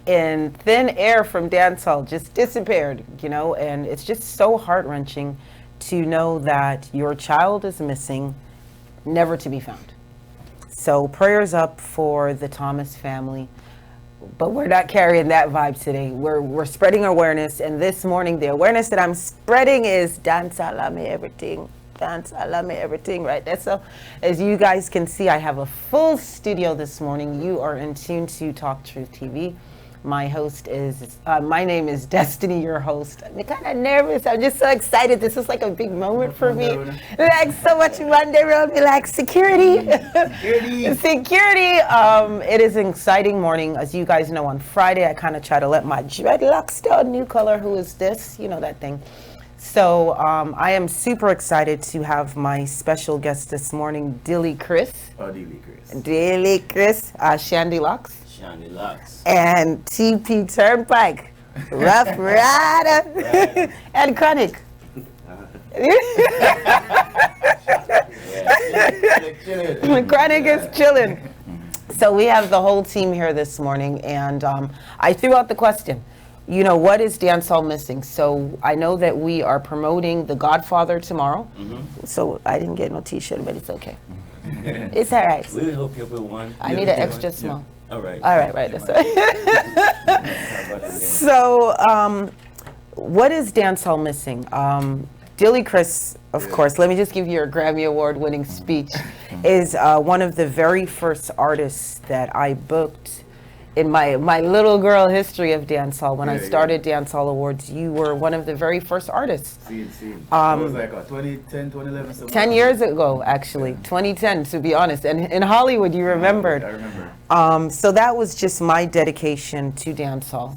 In thin air from dancehall, just disappeared, you know, and it's just so heart-wrenching to know that your child is missing, never to be found. So prayers up for the Thomas family, but we're not carrying that vibe today. We're spreading awareness, and this morning the awareness that I'm spreading is dance alame everything. Dance alame everything, right? That's so. As you guys can see, I have a full studio this morning. You are in tune to Talk Truth TV. My name is Destiny, your host. I'm kind of nervous. I'm just so excited. This is like a big moment for me. Like so much Monday road, be like security. Security. It is an exciting morning. As you guys know, on Friday, I kind of try to let my dreadlocks down. New color, who is this? You know that thing. So I am super excited to have my special guest this morning, Dilly Chris. Dilly Chris, Shandy Locks. Shandy Locks. And TP Turnpike, Rough Rider, and Chronic. Chronic is chilling. So we have the whole team here this morning, and I threw out the question, you know, what is dancehall missing? So I know that we are promoting The Godfather tomorrow. So I didn't get no t-shirt, but it's okay. It's all right. We'll hook you up with one. I need an extra small. All right. Right. That's right. So, what is dancehall missing? Dilly Chris, of course, let me just give you your Grammy Award-winning speech, is one of the very first artists that I booked in my little girl history of dancehall. When I started Dancehall Awards, you were one of the very first artists. It was like 2010, 2011. 10 years ago, actually, 2010, to be honest. And in Hollywood, you remembered. I remember. So that was just my dedication to dancehall.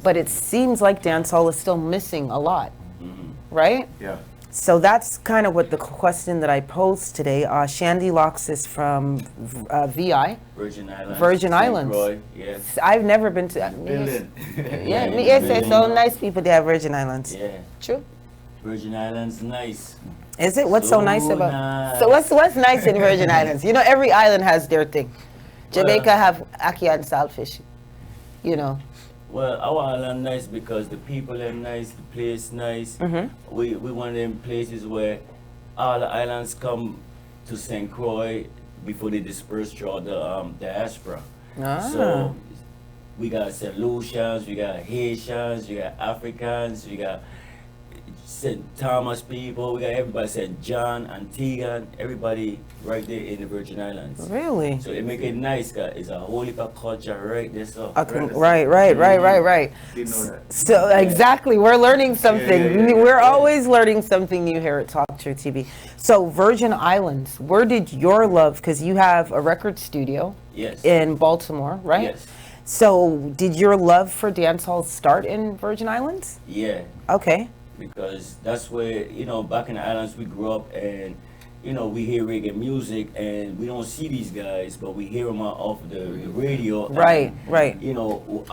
But it seems like dancehall is still missing a lot, right? Yeah. So that's kind of what the question that I posed today. Shandy Locks is from VI. Virgin Islands. Virgin Islands. Croix, yes. I've never been to. Yes, so nice people there, Virgin Islands. Yeah. True. Virgin Islands, nice. Is it? What's so nice about? Nice. So what's nice in Virgin Islands? You know, every island has their thing. Jamaica have ackee and saltfish. You know. Well, our island nice because the people are nice, the place nice. We one of them places where all the islands come to St. Croix before they disperse throughout the diaspora. So we got St. Lucians, we got Haitians, we got Africans, we got St. Thomas people, we got everybody, St. John, Antigua, everybody right there in the Virgin Islands. Really? So it make it nice, cause it's a whole heap of culture right there. So Right. Didn't know that. So exactly, we're learning something. Yeah. We're always learning something new here at Talk Truth TV. So Virgin Islands, where did your love, because you have a record studio in Baltimore, right? Yes. So did your love for dancehall start in Virgin Islands? Yeah. Okay. Because that's where, you know, back in the islands we grew up, and you know, we hear reggae music and we don't see these guys, but we hear them off the radio. Right. You know,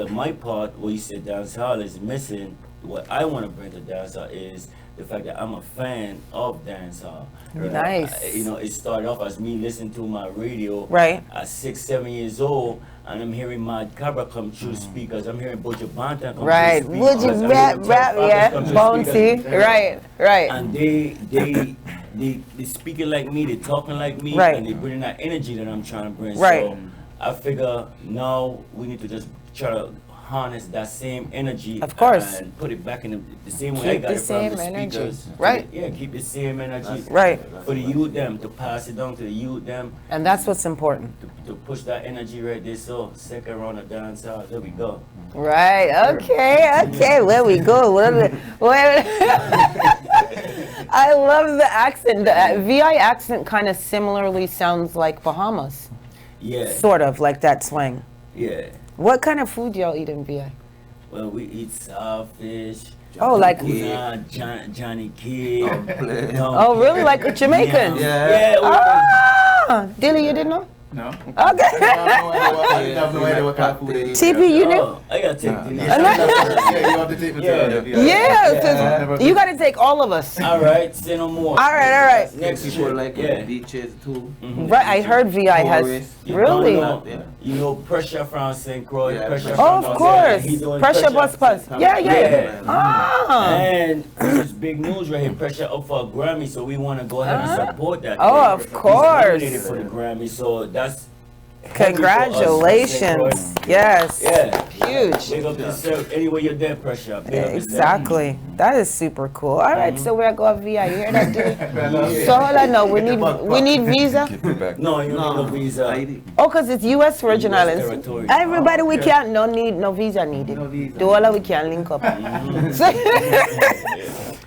my part, where you said dancehall is missing, what I want to bring to dancehall is the fact that I'm a fan of dancehall. Nice. You know, it started off as me listening to my radio Right. at 6, 7 years old, and I'm hearing Mad Cabra come through speakers. I'm hearing Buju Banton come Right. through speakers. Would you I'm rap, hearing rap, Tupac yeah. come through Bouncy. speakers. Right. And they speaking like me, they talking like me, Right. and they bringing that energy that I'm trying to bring. Right. So I figure now we need to just try to harness that same energy, Of course. and put it back in the same way I Keep got the it from same the energy. speakers. Right. Yeah, keep the same energy. Right. For the youth them, to pass it down to the youth them, And that's what's important. to push that energy right there. So second round of dance out, there we go. Right. Okay. Where we go? I love the accent. The VI accent kind of similarly sounds like Bahamas. Yeah. Sort of like that swing. Yeah. What kind of food y'all eat in VI? Well, we eat sawfish. Oh, like- Johnny Kid. Oh, really? Like a Jamaican? Yeah. Ah, Dilly, you didn't know? No. Okay. I have no idea what kind of food they eat. TP, you knew? Oh, I gotta take Yeah, you have to take me to Yeah, you got to take all of us. All right, say no more. All right. Next people trip, like yeah. beaches too. Right, I heard VI has. Really? You know Pressure from St. Croix. Yeah, Pressure Pressure. from Oh, of St. course. He's doing Pressure Bus Bus. Yeah. Ah. And this is big news right here. Pressure up for a Grammy, so we want to go ahead and support that. Oh, of He's course. nominated for the Grammy, so that's Congratulations. Yes. Yeah. Huge. Big up yourself. Anyway, you're there, Pressure. Big up yourself. Exactly. That is super cool. All right, so we're going VI. You hear that, dude? So hold on, no, we need visa. No, you don't need no visa. Oh, because it's U.S. Virgin US Islands. territory. Everybody we can't, no visa needed. Do all of we can link up.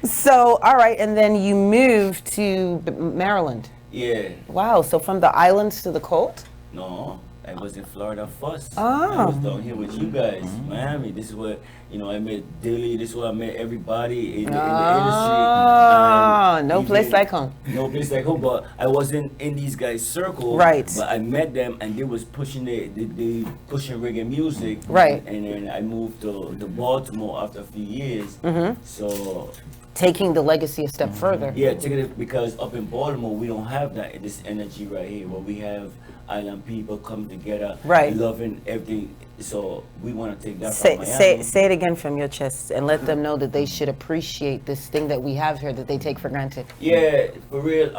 So, all right, and then you moved to Maryland. Yeah. Wow, so from the islands to the coast? No, I was in Florida first. Ah. I was down here with you guys, Miami. This is where, I met Dilly. This is where I met everybody in the Ah, industry. no place like home. No place like home, but I wasn't in these guys' circle. Right. But I met them, and they was pushing they pushing reggae music. Right. And then I moved to Baltimore after a few years. Mm-hmm. So. Taking the legacy a step further. Yeah, taking it because up in Baltimore we don't have this energy right here where we have island people come together, Right. loving everything. So we want to take that from Say Miami. it again from your chest and let them know that they should appreciate this thing that we have here that they take for granted. Yeah, for real.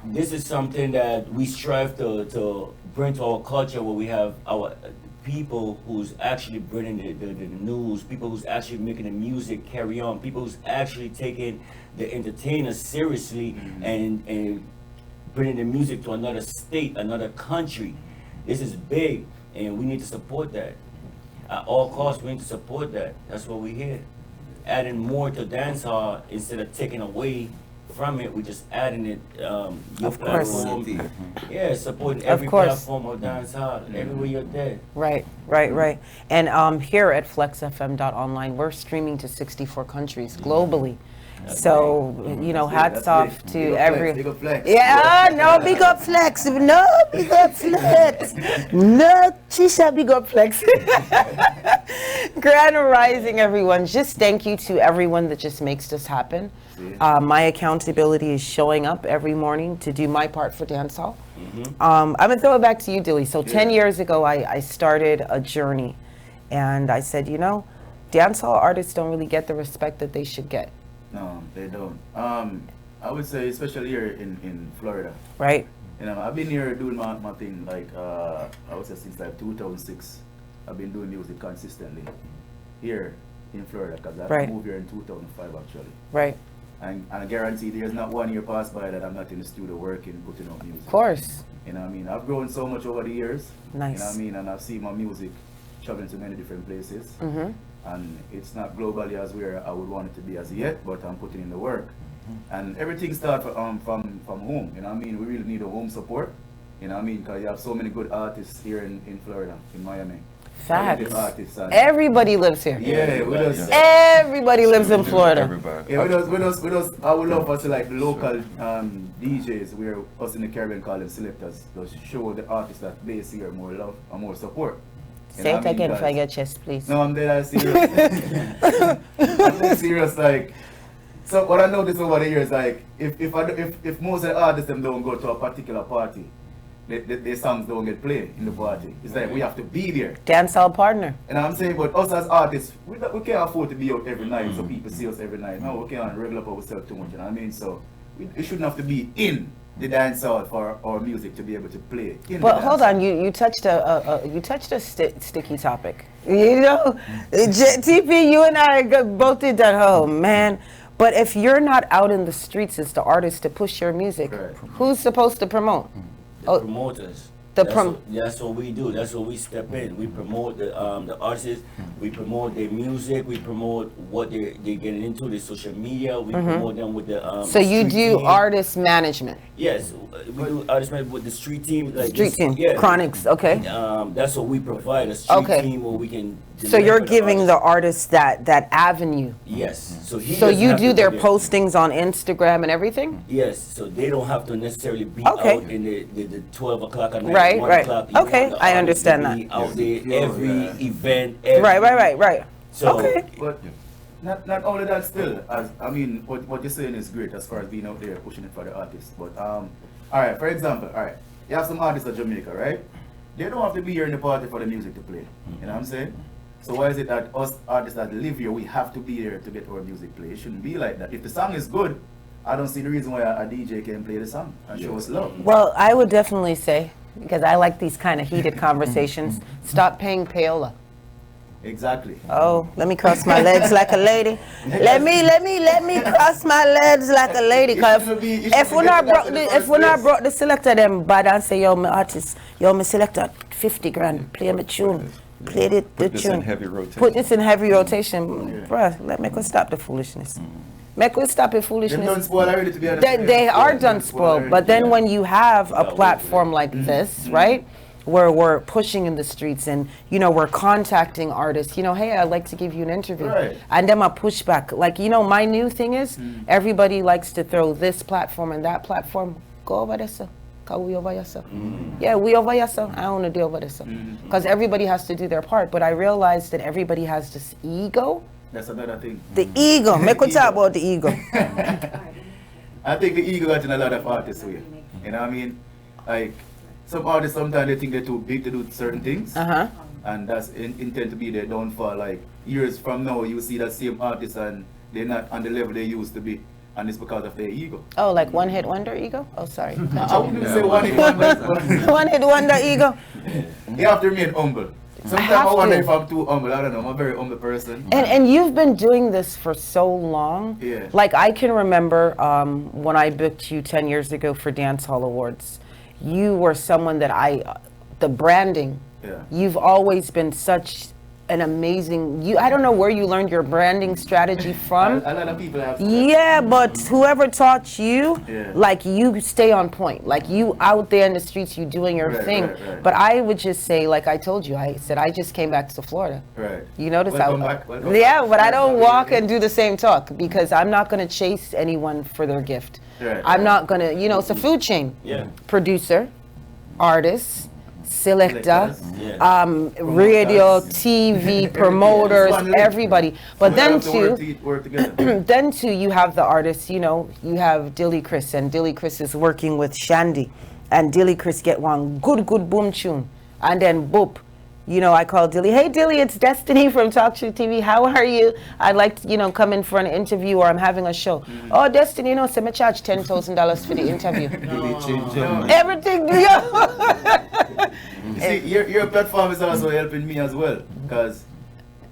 This is something that we strive to bring to our culture, where we have our people who's actually bringing the news, people who's actually making the music carry on, people who's actually taking the entertainers seriously and bringing the music to another state, another country. This is big, and we need to support that. At all costs, we need to support that. That's what we're here. Adding more to dancehall instead of taking away from it, we're just adding it. Of course. Platform. Yeah, supporting Of every course. platform of dancehall, everywhere you're there. Right. And here at flexfm.online, we're streaming to 64 countries globally. So, hats off to every... Big up Flex. Yeah, no, big up Flex. No, big up Flex. No, Trisha, big up Flex. Grand Rising, everyone. Just thank you to everyone that just makes this happen. My accountability is showing up every morning to do my part for dancehall. I'm going to throw it back to you, Dilly. So 10 years ago, I started a journey. And I said, dancehall artists don't really get the respect that they should get. No, they don't. I would say, especially here in Florida. Right. I've been here doing my thing, I would say since 2006. I've been doing music consistently here in Florida, because I moved here in 2005 actually. Right. And I guarantee there's not 1 year passed by that I'm not in the studio working, putting out music. Of course. I've grown so much over the years. Nice. And I've seen my music traveling to many different places. Mm-hmm. And it's not globally as where I would want it to be as yet, but I'm putting in the work. And everything starts from home, We really need a home support, Because you have so many good artists here in Florida, in Miami. Facts. Artists Everybody lives here. Yeah, with us. Everybody lives in Florida. Yeah, with us, I would love us to the local DJs, where us in the Caribbean call them selectors, to show the artists that base here more love and more support. Say it again for your chest, please. No, I'm dead serious. I'm dead serious, So what I noticed over the years, like if most of the artists them don't go to a particular party, their songs don't get played in the party. It's like we have to be there. Dancehall partner. And I'm saying, but us as artists, we can't afford to be out every night so people see us every night. No, we can't regular up ourselves too much. You know what I mean? So we shouldn't have to be in the dancehall for our music to be able to play. But hold on, you touched a sticky topic. You know, TP, you and I both did that. Oh man. But if you're not out in the streets as the artist to push your music, who's supposed to promote? The promoters. That's what we do. That's what we step in. We promote the artists. We promote their music. We promote what they're getting into, the social media. We promote them with the So you street do team. artist management. Yes, we do artist management with the street team. Like Street team. Chronics. Okay. That's what we provide, a street team where we can. So you're giving the artist that avenue. Yes. So you do their postings on Instagram and everything? Yes, so they don't have to necessarily be Okay. out in the 12 o'clock at night, Right, 1 right. o'clock. You Okay, want the I artist understand to be that. out there every event. Right. So, Okay. But not only that still, I mean, what you're saying is great as far as being out there pushing it for the artists. But alright, for example, alright, you have some artists at Jamaica, right? They don't have to be here in the party for the music to play. You know what I'm saying? So why is it that us artists that live here, we have to be here to get our music played? It shouldn't be like that. If the song is good, I don't see the reason why a DJ can play the song and show us love. Well, I would definitely say, because I like these kind of heated conversations, stop paying payola. Exactly. Oh, let me cross my legs like a lady. Let me cross my legs like a lady. Cause if we not brought the selector them bad and say, yo, my artist, yo, my selector, 50 grand, play my tune. Play the Put this tune. in heavy rotation. Put this in heavy rotation. Bruh, make us stop the foolishness. Make us stop the foolishness. Them done spoiled already, to be honest. They are done spoiled. But then when you have a platform like this, right? Where we're pushing in the streets and, you know, we're contacting artists, you know, hey, I'd like to give you an interview. Right. And then my pushback. Like, you know, my new thing is everybody likes to throw this platform and that platform. Go over there, sir. Cause we over here, sir. Yeah, we over here, sir. I want to do over there, sir. Because everybody has to do their part. But I realized that everybody has this ego. That's another thing. The ego. Make us talk about the ego. I think the ego got in a lot of artists way. You know what I mean? Like, some artists sometimes they think they're too big to do certain things. And that's intend to be their downfall. Like, years from now, you see that same artist and they're not on the level they used to be. And it's because of their ego. Oh, like one hit wonder ego? Oh, sorry. I wouldn't say one hit wonder. One hit wonder ego. You have to remain humble. Sometimes I wonder if I'm too humble. I don't know. I'm a very humble person. And you've been doing this for so long. Yeah. Like I can remember when I booked you 10 years ago for Dance Hall Awards. You were someone that the branding. Yeah. You've always been such an amazing. I don't know where you learned your branding strategy from. A lot of people have. Yeah, but whoever taught you, Yeah. like you stay on point. Like you out there in the streets, you doing your Right, thing. right. But I would just say, like I told you, I said I just came back to Florida. Right. You notice Welcome back, welcome yeah, back. but I don't walk and do the same talk because I'm not going to chase anyone for their gift. Right, I'm not going to, it's a food chain. Yeah. Producer, artist, selector, Selectors, radio, TV, promoters, everybody. But We then have to too, work together. then too, you have the artists, you have Dilly Chris, and Dilly Chris is working with Shandy, and Dilly Chris get one good boom tune, and then boop, I call Dilly, hey Dilly, it's Destiny from Talk Truth TV, how are you? I'd like to, come in for an interview or I'm having a show. Oh, Destiny, so me charge $10,000 for the interview. Everything, You see, your platform is also helping me as well, because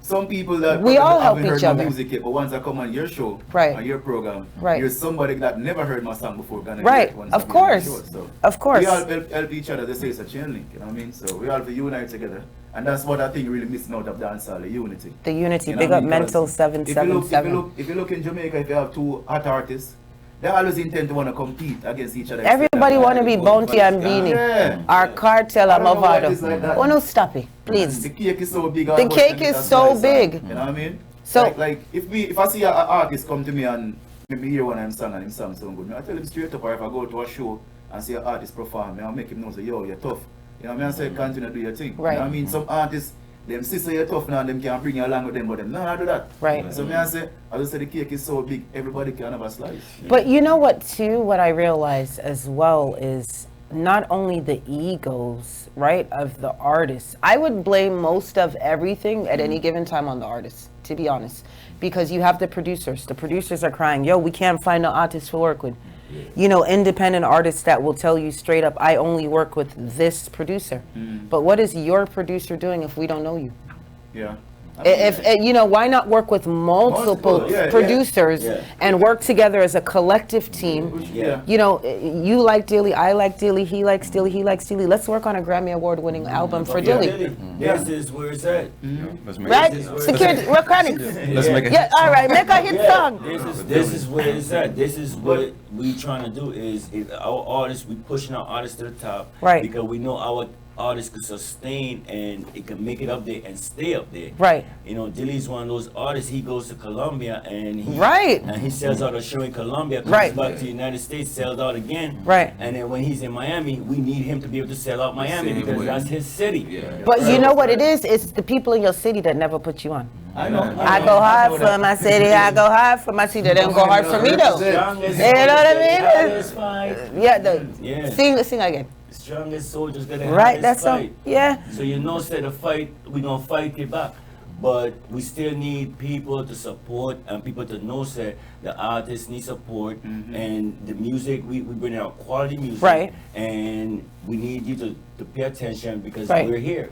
some people that We all help haven't heard each my other. music yet, but once I come on your show, Right. on your program, Right. you're somebody that never heard my song before. Gonna Right, hear it once of I'm on your course. show, so Of course. we all help each other. They say it's a chain link, you know what I mean? So we all have to unite together. And that's what I think really missing out of dancehall, the unity. The unity, You know big what I up mean? Mental 'Cause 777. If you look in Jamaica, if you have two hot artists, they always intend to want to compete against each other. Everybody want to be Bounty and Beanie. Yeah. Our Cartel and I don't know why it's Movado. like that. Oh no, stop it, please. The cake is so big. The cake is so big. You know what I mean? So- like if I see an artist come to me and make me hear one of them song and him song so good, I tell him straight up. Or if I go to a show and see an artist perform, I'll make him know say, yo, you're tough. You know what I mean? I say, continue to do your thing. Right. You know what I mean? Some artists, them sister you're tough now, them can bring you along with them, but them not do that. Right. So me I say, as I say, the cake is so big, everybody can have a slice. But you know what, too? What I realize as well is not only the egos, right, of the artists. I would blame most of everything at any given time on the artists, to be honest, because you have the producers. The producers are crying, yo, we can't find an artist to work with. You know, independent artists that will tell you straight up, I only work with this producer. But what is your producer doing if we don't know you? Yeah. If you know, why not work with multiple producers and work together as a collective team? Yeah. You know, you like Dilly, I like Dilly, he likes Dilly, he likes Dilly. Let's work on a Grammy Award-winning album for Dilly. This is where it's at. Right? Security, recordings. Yeah, all right, make a hit song. This is where it's at. This is what we trying to do is our artists, we pushing our artists to the top. Right. Because we know our artists can sustain and it can make it up there and stay up there. Right. You know, Dilly's one of those artists, he goes to Colombia and he sells out a show in Colombia, comes back to the United States, sells out again. Right. And then when he's in Miami, we need him to be able to sell out Miami because that's his city. But you know what it is? It's the people in your city that never put you on. I know. I go hard for my city, I go hard for my city. They don't go hard for me though. You know what I mean? Yeah, sing again. Strongest soldiers gonna Right, that's all. Yeah. So you know, instead of fight, we gonna fight it back. But we still need people to support and people to know that the artists need support and the music, we bring out quality music. Right. And we need you to pay attention because Right. we're here.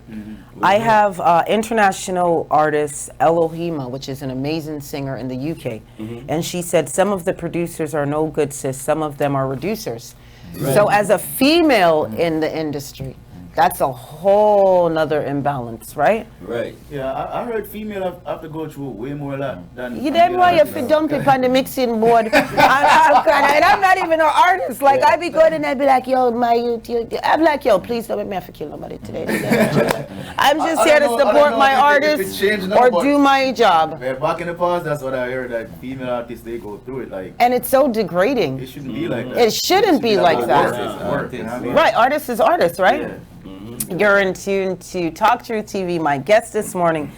I have international artist Elohima, which is an amazing singer in the UK. And she said some of the producers are no good, sis. Some of them are reducers. Right. So as a female in the industry, that's a whole nother imbalance, right? Right. Yeah, I heard female have to go through way more than You then why you fit dump it on the mixing board. I'm not even an artist. Like I be good and I be like, yo, my youth, I'm like, yo, please don't make me have to kill nobody today. I'm just here to support my artists or do my job. Yeah, back in the past, that's what I heard, that female artists, they go through it like. And it's so degrading. It shouldn't be like that. It shouldn't be like that. Work, you know what I mean? Right, artist is artist, right? You're in tune to Talk Truth TV. My guest this morning,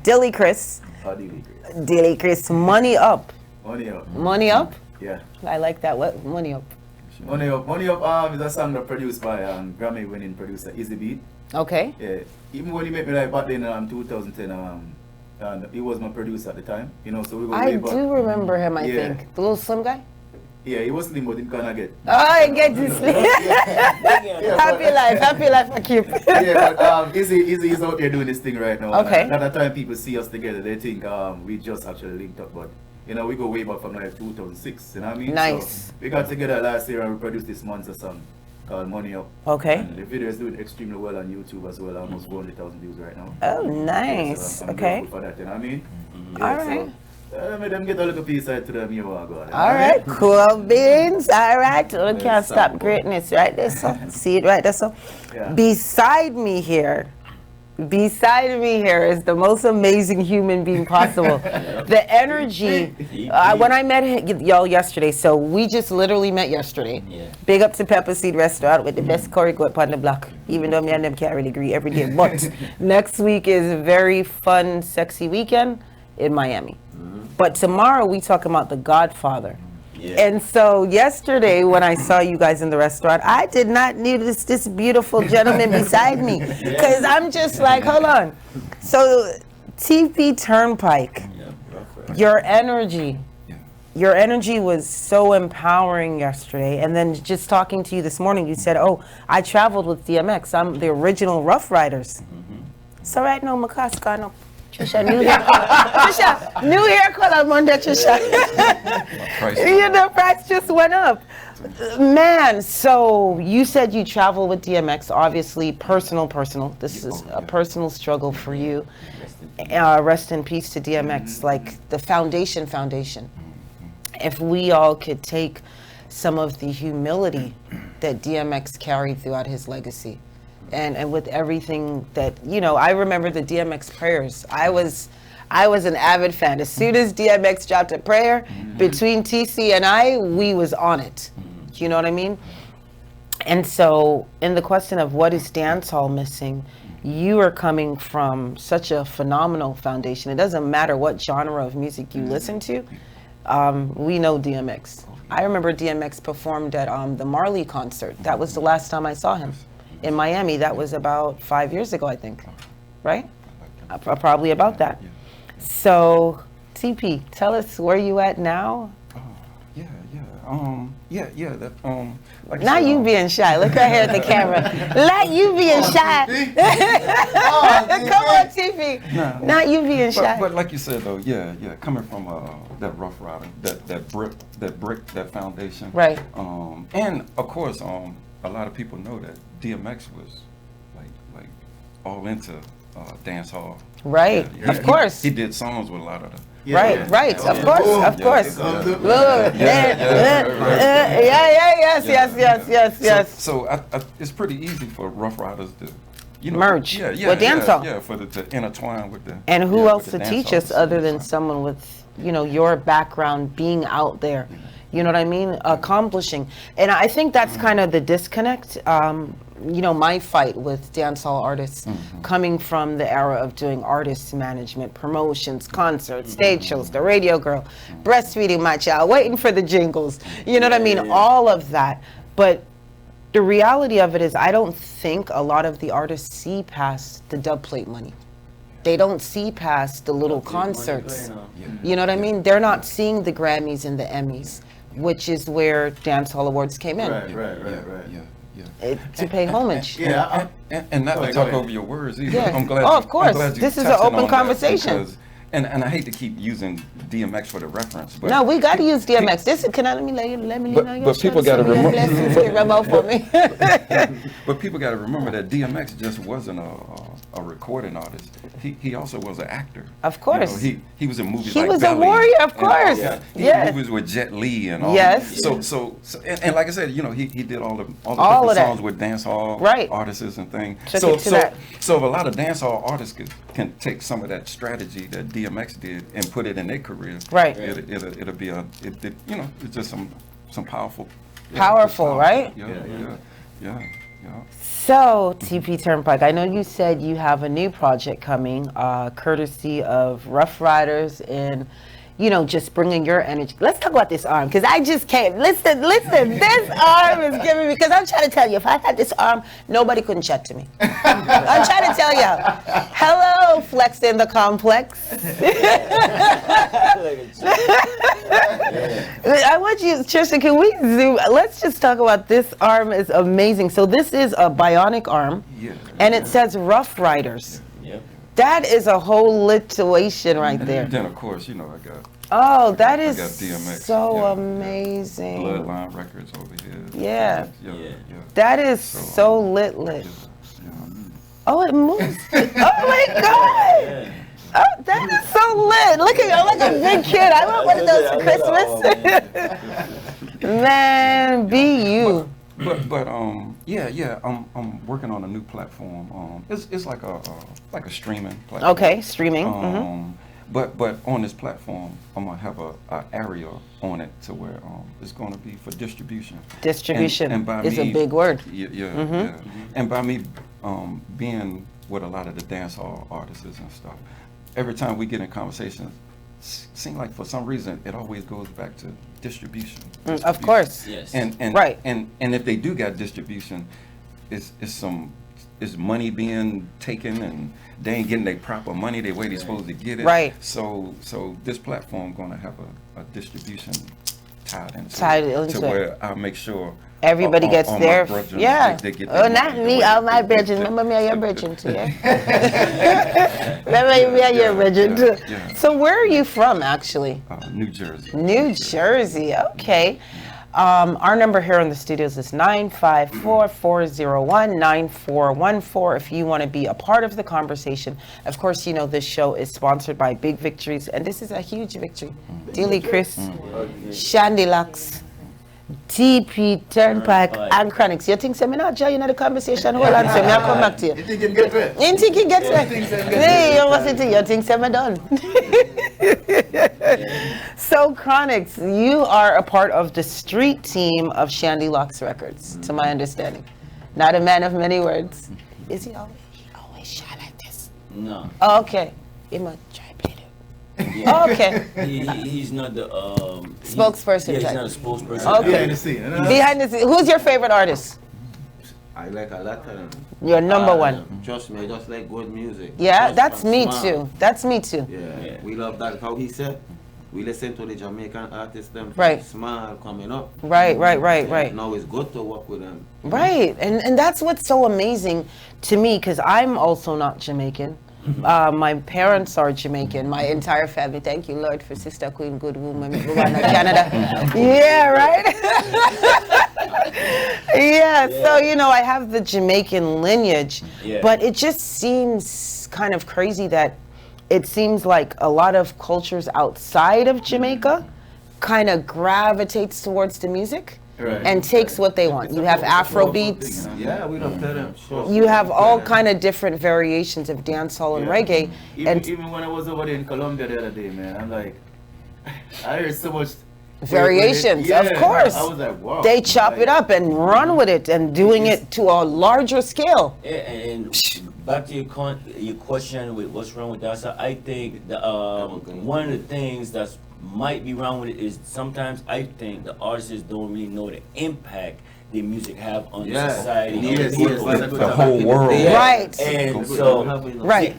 Dilly Chris. Dilly Chris, Money Up. Money Up. Money Up? Yeah. I like that. What? Money Up. Money Up. Money Up is a song that produced by Grammy-winning producer Easy Beat. Okay. Yeah. Even when he met me like back then in 2010, and he was my producer at the time. You know, so we go I way back. do remember him, I Yeah. think. The little slim guy? Yeah, he was slim, but he kind of get. Oh, I get to sleep. Happy life, I keep. Yeah, but Izzy's out there doing this thing right now. Okay. And at the time people see us together, they think we just actually linked up, but you know, we go way back from like 2006, you know what I mean? Nice. So we got together last year and we produced this monster song called Money Up. Okay. And the video is doing extremely well on YouTube as well, almost 400,000 views right now. Oh, Yeah, nice. so I'm Okay. grateful for that, you know what I mean? All right. Let them get a little piece out to them, you want to go. All right, cool beans. All right, we can't stop greatness, right there, so see it right there, so. Yeah. Beside me here is the most amazing human being possible. The energy. When I met y'all yesterday, so we just literally met yesterday. Yeah. Big up to Pepper Seed Restaurant with the best curry goat on the block. Even though me and them can't really agree every day, but next week is a very fun, sexy weekend in Miami. But tomorrow we talk about The Godfather. Yeah. And so yesterday when I saw you guys in the restaurant, I did not need this beautiful gentleman beside me. Because I'm just like, hold on. So TP Turnpike, your energy was so empowering yesterday. And then just talking to you this morning, you said, oh, I traveled with DMX. I'm the original Rough Riders. So right now, my car's gone up. Trisha, new hair color. Trisha, new hair color Monday, Trisha. You know, price just went up. Man, so you said you travel with DMX, obviously personal. This is a personal struggle for you. Rest in peace to DMX, like the foundation. If we all could take some of the humility that DMX carried throughout his legacy. And with everything that, you know, I remember the DMX prayers. I was an avid fan. As soon as DMX dropped a prayer, between TC and I, we was on it. You know what I mean? And so, in the question of what is dancehall missing, you are coming from such a phenomenal foundation. It doesn't matter what genre of music you listen to. We know DMX. I remember DMX performed at the Marley concert. That was the last time I saw him in Miami. That was about 5 years ago, I think. Right? Probably about that. So, TP, tell us where you at now. Like Not you being shy. Look right here at the camera. Not you being shy. Come on, TP. Not you being shy. But like you said though, coming from that Rough Rider, that foundation. Right. And of course, a lot of people know that DMX was like all into dance hall. Right. Of course. He did songs with a lot of them. Right. Of course. Yes. So it's pretty easy for Rough Riders to, merge with dancehall. Yeah, for to intertwine with the. And who else to teach us other than someone with, your background, being out there, you know what I mean, accomplishing. And I think that's kind of the disconnect. My fight with dancehall artists coming from the era of doing artist management, promotions, concerts, stage shows, the radio girl, breastfeeding my child, waiting for the jingles, you know what I mean, all of that. But the reality of it is I don't think a lot of the artists see past the dub plate money. They don't see past the little concerts. You know what I mean? They're not seeing the Grammys and the Emmys, which is where Dancehall Awards came in. Right. To pay homage. And not to talk over your words either. Yeah. I'm glad. Of course. This is an open conversation. And I hate to keep using DMX for the reference, but no, we got to use DMX. But people got to remember. For me. But people got to remember that DMX just wasn't a recording artist. He also was an actor. Of course. He was in movies. He like was Belly a warrior, of course. He was with Jet Li and all. Yes. So and like I said, he did all the different songs with dancehall artists and things. So if a lot of dancehall artists can take some of that strategy that DMX did and put it in their career. Right. It'll be it's just some powerful. Powerful, right? Yeah. So, TP Turnpike, I know you said you have a new project coming, courtesy of Rough Riders, and just bringing your energy. Let's talk about this arm, because I just can't. Listen, this arm is giving me, because I'm trying to tell you, if I had this arm, nobody couldn't chat to me. I'm trying to tell you. Hello, Flex in the Complex. I want you, Trisha, can we zoom? Let's just talk about this arm is amazing. So this is a bionic arm, and it says Rough Riders. That is a whole situation right there. Then of course, I got. Oh, that is I got DMX, so amazing. Bloodline Records over here. Yeah. That is so lit. Oh, it moves. Oh my God. Oh, that is so lit. Look at you, I'm like a big kid. I want one of those for Christmas. Man, be you. But I'm working on a new platform. It's like a streaming platform. Okay, streaming. But on this platform, I'm gonna have a area on it to where it's gonna be for distribution. Distribution and by is me, a big word. Yeah. And by me being with a lot of the dancehall artists and stuff, every time we get in conversations, seem like for some reason it always goes back to distribution. Of course. Yes. And if they do got distribution, it's money being taken and they ain't getting their proper money the way they're supposed to get it. Right. So this platform gonna have a distribution tied into it, where I'll make sure everybody gets their they get not me, all my brethren. Remember me, your brethren too. Remember me, your brethren too. So where are you from, actually? New Jersey. New Jersey. Okay. Our number here in the studios is 954-401-9414 if you want to be a part of the conversation. Of course, this show is sponsored by Big Victories, and this is a huge victory. Dilly Chris, Shandy Lux, TP Turnpike, and Chronics. You think me not join in the conversation? Hold on, I'll come back to you. You think you can get to it? You think you get to it? Hey, you think me done? So Chronixx, you are a part of the street team of Shandy Locks Records, to my understanding. Not a man of many words. Is he always shy like this? No. Oh, okay. He must try to play it. Yeah. Oh, okay. He's not the spokesperson. Yeah, he's not a spokesperson. Okay. Behind the scene. Behind the scene. Who's your favorite artist? I like a lot of them. Your number one. Trust me, I just like good music. Yeah, Just that's from me small. too. That's me too. Yeah, we love that. How he said, we listen to the Jamaican artists, them from Right. small coming up. Right. Now it's good to work with them. Right, and that's what's so amazing to me, because I'm also not Jamaican. My parents are Jamaican. My entire family. Thank you, Lord, for Sister Queen, good woman, Canada. Yeah, right. Yeah. So I have the Jamaican lineage, but it just seems kind of crazy that it seems like a lot of cultures outside of Jamaica kind of gravitates towards the music. Right. And takes what they want. You have Afro beats. Yeah, we don't tell them. Sure. You have all kind of different variations of dancehall and reggae. Even when I was over there in Colombia the other day, man, I'm like, I heard so much variations, of course. I was like, wow. They chop it up and run with it and doing it to a larger scale. Yeah, and back to your question with what's wrong with dancehall, I think one of the things that's might be wrong with it is sometimes I think the artists don't really know the impact the music have on society. The whole world. Right. And so, right.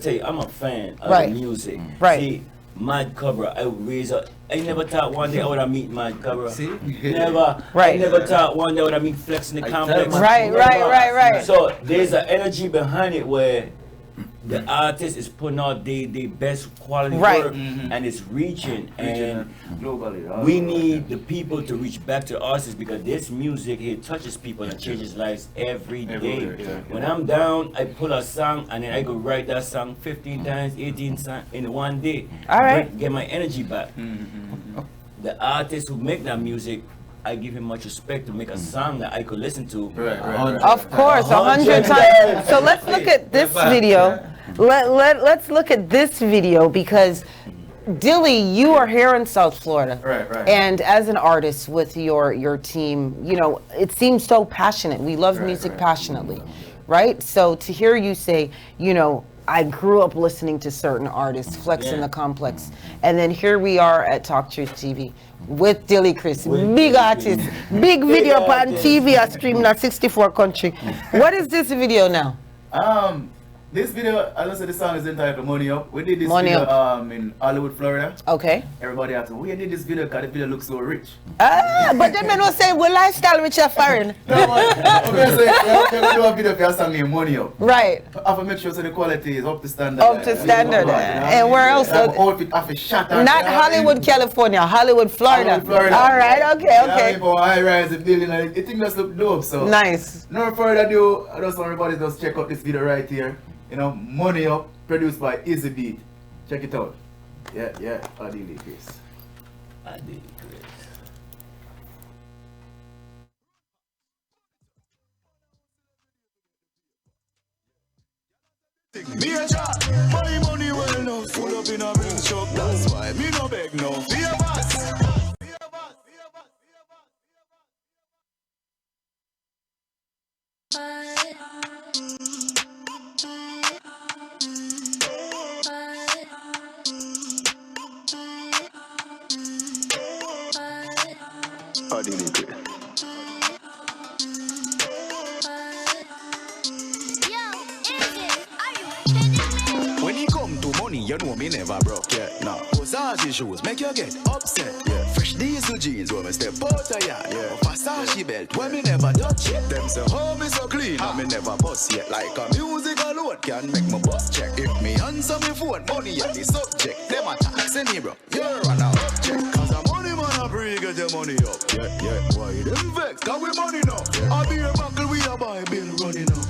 See, I'm a fan of the music. Right. See, Mad Cobra, I raised up. I never thought one day I would meet Mad Cobra. See? Never. Right. I never thought one day I would meet Flex in the complex. Right. So there's an energy behind it where the artist is putting out the best quality work and it's reaching and globally. We need the people to reach back to the artists because this music here touches people and changes lives every day. When I'm down, I pull a song and then I go write that song 15 times, 18 times in one day. All right. Get my energy back. The artists who make that music, I give him much respect to make a song that I could listen to. Of course, 100 times. So let's look at this video. Let's look at this video because Dilly, you are here in South Florida. Right. And as an artist with your team, it seems so passionate. We love music passionately, right? So to hear you say, I grew up listening to certain artists, Flex in the Complex, and then here we are at Talk Truth TV with Dilly Chris, big artist, big video on TV, I stream in 64 country. What is this video now? This video, as I said, the song is entitled Money Up. We did this Money video in Hollywood, Florida. Okay. Everybody asked me, we did this video because the video looks so rich. But then they don't say, well, lifestyle rich are foreign. Okay, so we do a video for a song named Money Up. Right. I have to make sure so the quality is up to standard. Up to standard. And where else? Outfit have a shot. Not Hollywood, California, Hollywood, Florida. Florida. All right, okay. For high rise building, I think that's look dope. So nice. No further ado, I just want everybody just check out this video right here. Money Up, produced by Easy Beat. Check it out. Yeah, Dilly Chris. My money well no full up in a ring shop. That's why me no beg no fear boss. When you come to money, you know me never broke yet. Nah, Versace shoes make you get upset. Yeah, fresh diesel jeans when me step out of yard. Yeah, Versace belt when me never touch yet. Them say, oh, me so clean, and me never bust yet. Like a music alone can make my bus check. If me answer me phone, money at the subject. Them a tax me, bro. You're an object. Cause a money man a free, get your money up. Yeah. Why them vex? Cause we money now. I be a buckle, we a buy bill running up.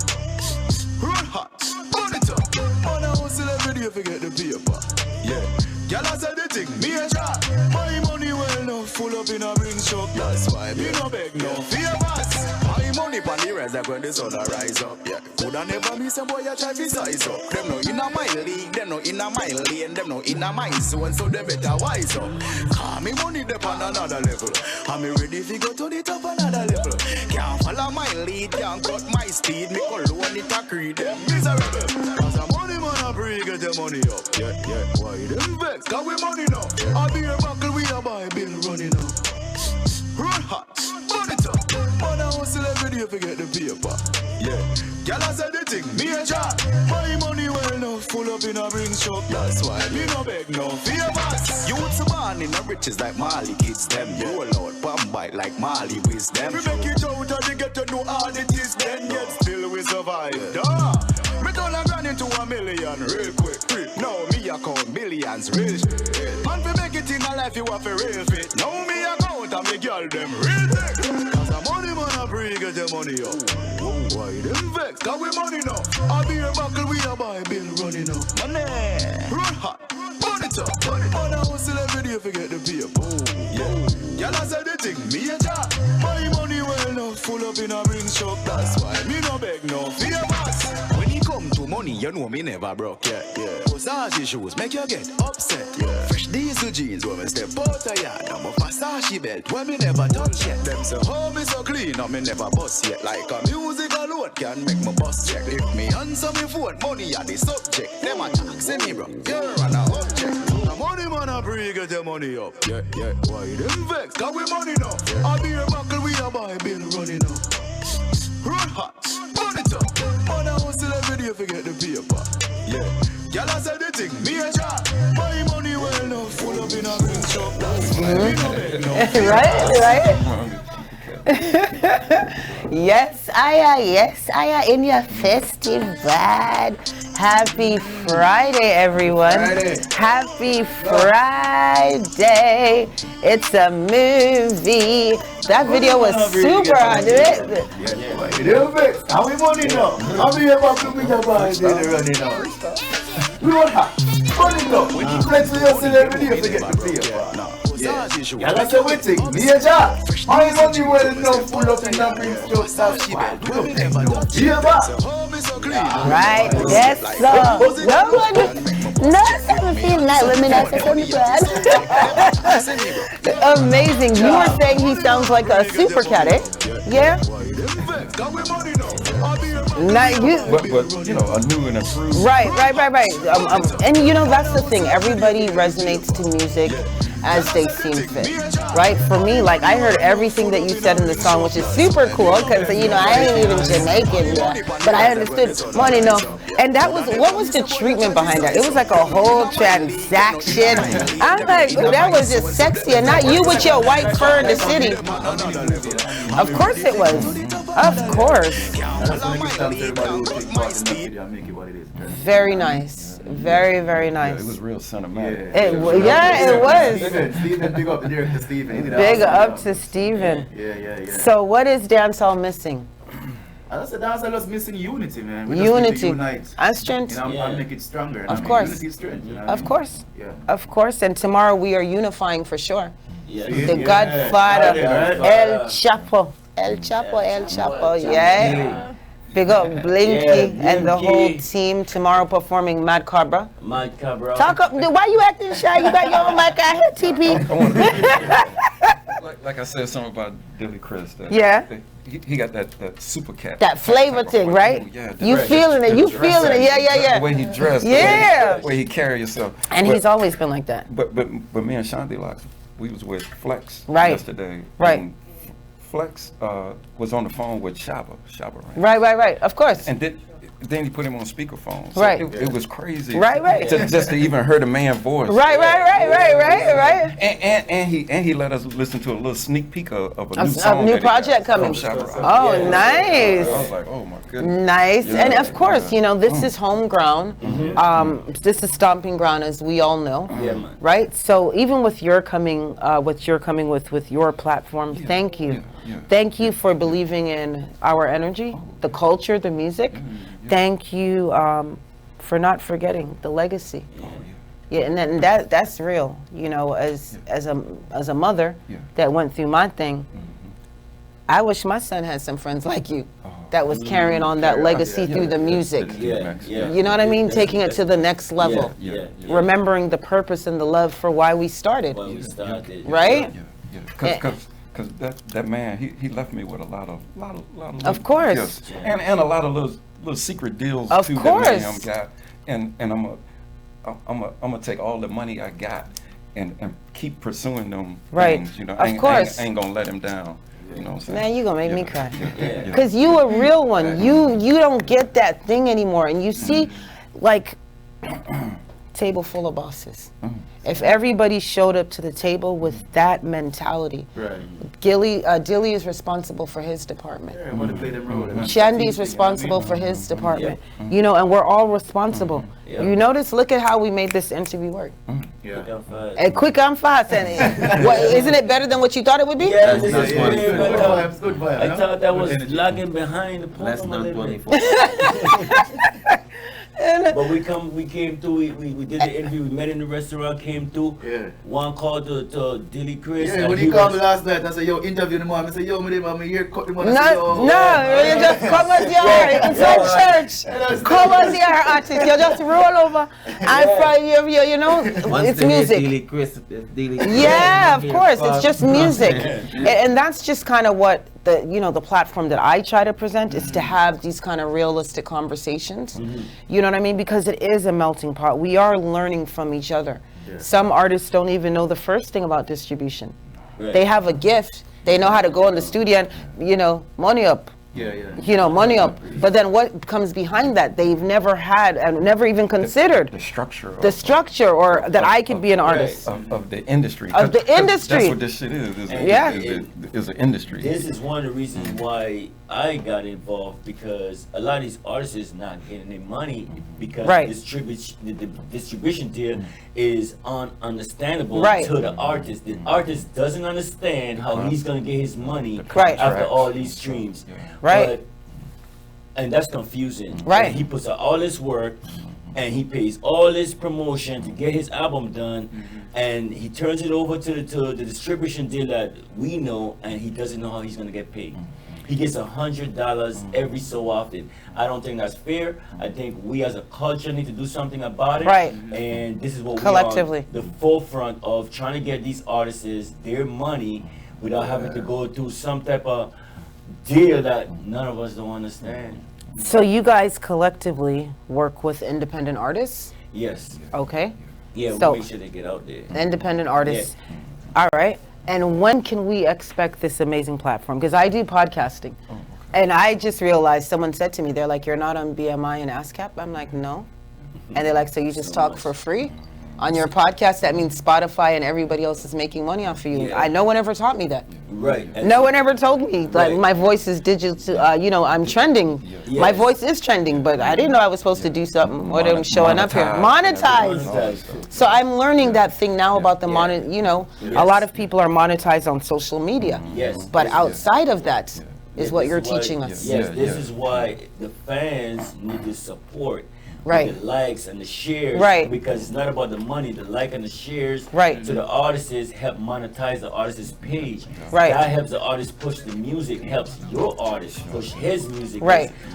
Run hot, run it up. Man a hustle every day forget the paper. Yeah, y'all a say the thing, me a shot. My money well now, full up in a ring shop. That's why me no beg no favors. My money pon the res like when the sun a rise up. Yeah, coulda never miss a boy a try to size up. Them no inna my league, them no inna my lane, them no inna my zone, so they better wise up. Call me money dep on another level. I'm ready to go to the top another level. Can't follow my lead, can't cut my speed. Me alone it a creed them miserable. Cause a money man a pray get your money up. Yeah, yeah, why them vex? Cause we money now. I be a buckle we a buy bill running up. Run hot, burn it up. Man a hustle every day to get the paper. Yeah, girl I said the thing, me a job. My money well enough, full up in a ring shop. That's why me no beg no favors. Youths born in the riches like Mali kids them. You alone, palm bite like Mali wisdom. We make it out and they get to know all it is. Then yet still we survive. Duh. Me turn a grand into $1 million real quick. Now me account millions real shit. Man fi make it in a life you have a real fit. Now me account and me girl them real thick. Cause a money man a pray get your money up. Why them vex? Cause we money now. I be a buckle we a buy bill running up. Money run hot, burn it up. Man a hustle every day to get the paper. Yeah, y'all I said the thing, me a job. My money well enough, full up in a ring shop. That's why me no beg no favors. When it come to money, you know me never broke. Yeah, yeah. Versace shoes make you get upset. Yeah. Fresh diesel jeans when me step out of yard. I'm a Versace belt when me never touch yet. Them say, oh me so clean, and me never bust yet. Like a music alone can make me bust check. If me answer me phone, money are the subject. Them a talk, say me bro, you're an object. Money man a pray get your money up. Yeah, yeah. Why them vex? Cause we money now. I be a buckle we a buy bill running up. Run hot, burn it up. Man a hustle every day to get the paper. Yeah, girl I said the thing, me a job. My money well enough, full up in a ring shop. That's why me no beg no. Right. Yes, I in your festive vibe. Happy Friday, everyone. Happy Friday. It's a movie. That video was super hot, dude. How we money now? How we about to meet a boy running now? We want hot. Money now. Flex with your celebrity to get the paper. Yeah, that's a waiting. Me a job. My money well enough, full up in the ring shop. That's why we don't take no paper. Right, yes, sir. No, I'm feeling like women as a amazing. You were saying he sounds like a super cat, eh? Yeah? Not you. But you know, a new and improved. Right. And you know, that's the thing. Everybody resonates to music as they seem fit, right? For me, like, I heard everything that you said in the song, which is super cool, because, you know, I ain't even Jamaican yet, but I understood money, no. And that was, what was the treatment behind that? It was like a whole transaction. I'm like, that was just sexy, and not you with your white fur in the city. Of course it was. Of course. Very nice. Very, very nice. Yeah, it was real cinematic. It was. Stephen, big up to Stephen. Big up to Stephen. Yeah. So what is dancehall missing? As I said, dancehall is missing unity, man. We Unity. just need to unite. And strength. And make it stronger. Of course. Unity is strength. Of course. Yeah. Of course. And tomorrow we are unifying for sure. Yeah. The Godfather, El Chapo. El Chapo, yeah. Big up Blinky and the whole team tomorrow performing Mad Cabra. Talk up. Why you acting shy? You got your own mic out here, TP. Like I said something about Dilly Chris. He got that super cat. That flavor thing, right? Oh, yeah, you feeling it. Yeah. The way he dressed. Yeah. The way he carry himself. And he's always been like that. But me and Shandy Locks, we was with Flex yesterday. Right. And Flex was on the phone with Shabba. Right. Of course. And then he put him on speakerphone. So right. It was crazy. Right. Just to even hear the man's voice. Right. And he let us listen to a little sneak peek of a new song. A new project coming. Oh, nice. I was like, oh my goodness. Nice. Yeah, and of course, you know, this is home ground. This is stomping ground, as we all know. Yeah, man. Right? So even with your coming, with your platform, thank you. Yeah. Thank you for believing in our energy, the culture, the music. Thank you for not forgetting the legacy. Yeah, and that's real. You know, as a mother that went through my thing, I wish my son had some friends like you. that was carrying on that legacy through the music. You know what I mean? Taking it to the next level. Remembering the purpose and the love for why we started. Right? Because that man, he left me with a lot of of course gifts. And a lot of little secret deals of too course. that man got. And I'm gonna take all the money I got and keep pursuing them things, you know. Of course. I ain't gonna let him down. You know what I'm saying? Man, you gonna make me cry. Because you a real one. You don't get that thing anymore. And you see, like, table full of bosses. If everybody showed up to the table with that mentality, Dilly is responsible for his department. Shandy's responsible for his department. You know, and we're all responsible. You notice, look at how we made this interview work. And quick and fast. And isn't it better than what you thought it would be? Yeah, this is good. I thought that was lagging behind the Less than 24. But we came through, we did the interview, we met in the restaurant, came through. One call to Dilly Chris. Yeah, when he called me last night, I said, yo, interview him. I said, yo, I'm here, cut him on. You just come as you are. It's like church. Come as you are, artist. You just roll over and fry you know, it's music. Dilly Chris, Dilly. Yeah, of course. It's just music. And that's just kind of what the platform that I try to present is to have these kind of realistic conversations. You know what I mean? Because it is a melting pot. We are learning from each other. Some artists don't even know the first thing about distribution. They have a gift. They know how to go in the studio and, money up. Money up. But then what comes behind that? They've never had and never even considered the structure or that I could be an artist of the industry. That's what this shit is. Is an industry. This is one of the reasons why I got involved, because a lot of these artists is not getting their money because the distribution deal is ununderstandable to the artist. The artist doesn't understand how he's gonna get his money after all these streams. And that's confusing. And he puts out all this work and he pays all this promotion to get his album done, and he turns it over to the distribution deal that we know, and he doesn't know how he's gonna get paid. He gets $100 every so often. I don't think that's fair. I think we as a culture need to do something about it. And this is what collectively we are on the forefront of, trying to get these artists their money without having to go through some type of deal that none of us don't understand. So you guys collectively work with independent artists? Yes. Okay. Yeah, so we make sure they get out there. Independent artists. All right. And when can we expect this amazing platform? Because I do podcasting. And I just realized, someone said to me, they're like, you're not on BMI and ASCAP? I'm like, no. And they're like, so you just talk for free on your podcast? That means Spotify and everybody else is making money off of you. No one ever taught me that. No one ever told me, like, my voice is digital, I'm trending. My voice is trending, but I didn't know I was supposed to do something with them showing up here. Monetize. So I'm learning that thing now about the a lot of people are monetized on social media. But outside of that is what you're teaching us. This is why the fans need the support. The likes and the shares, because it's not about the money. The like and the shares to the artists help monetize the artist's page. That helps the artist push the music, helps your artist push his music.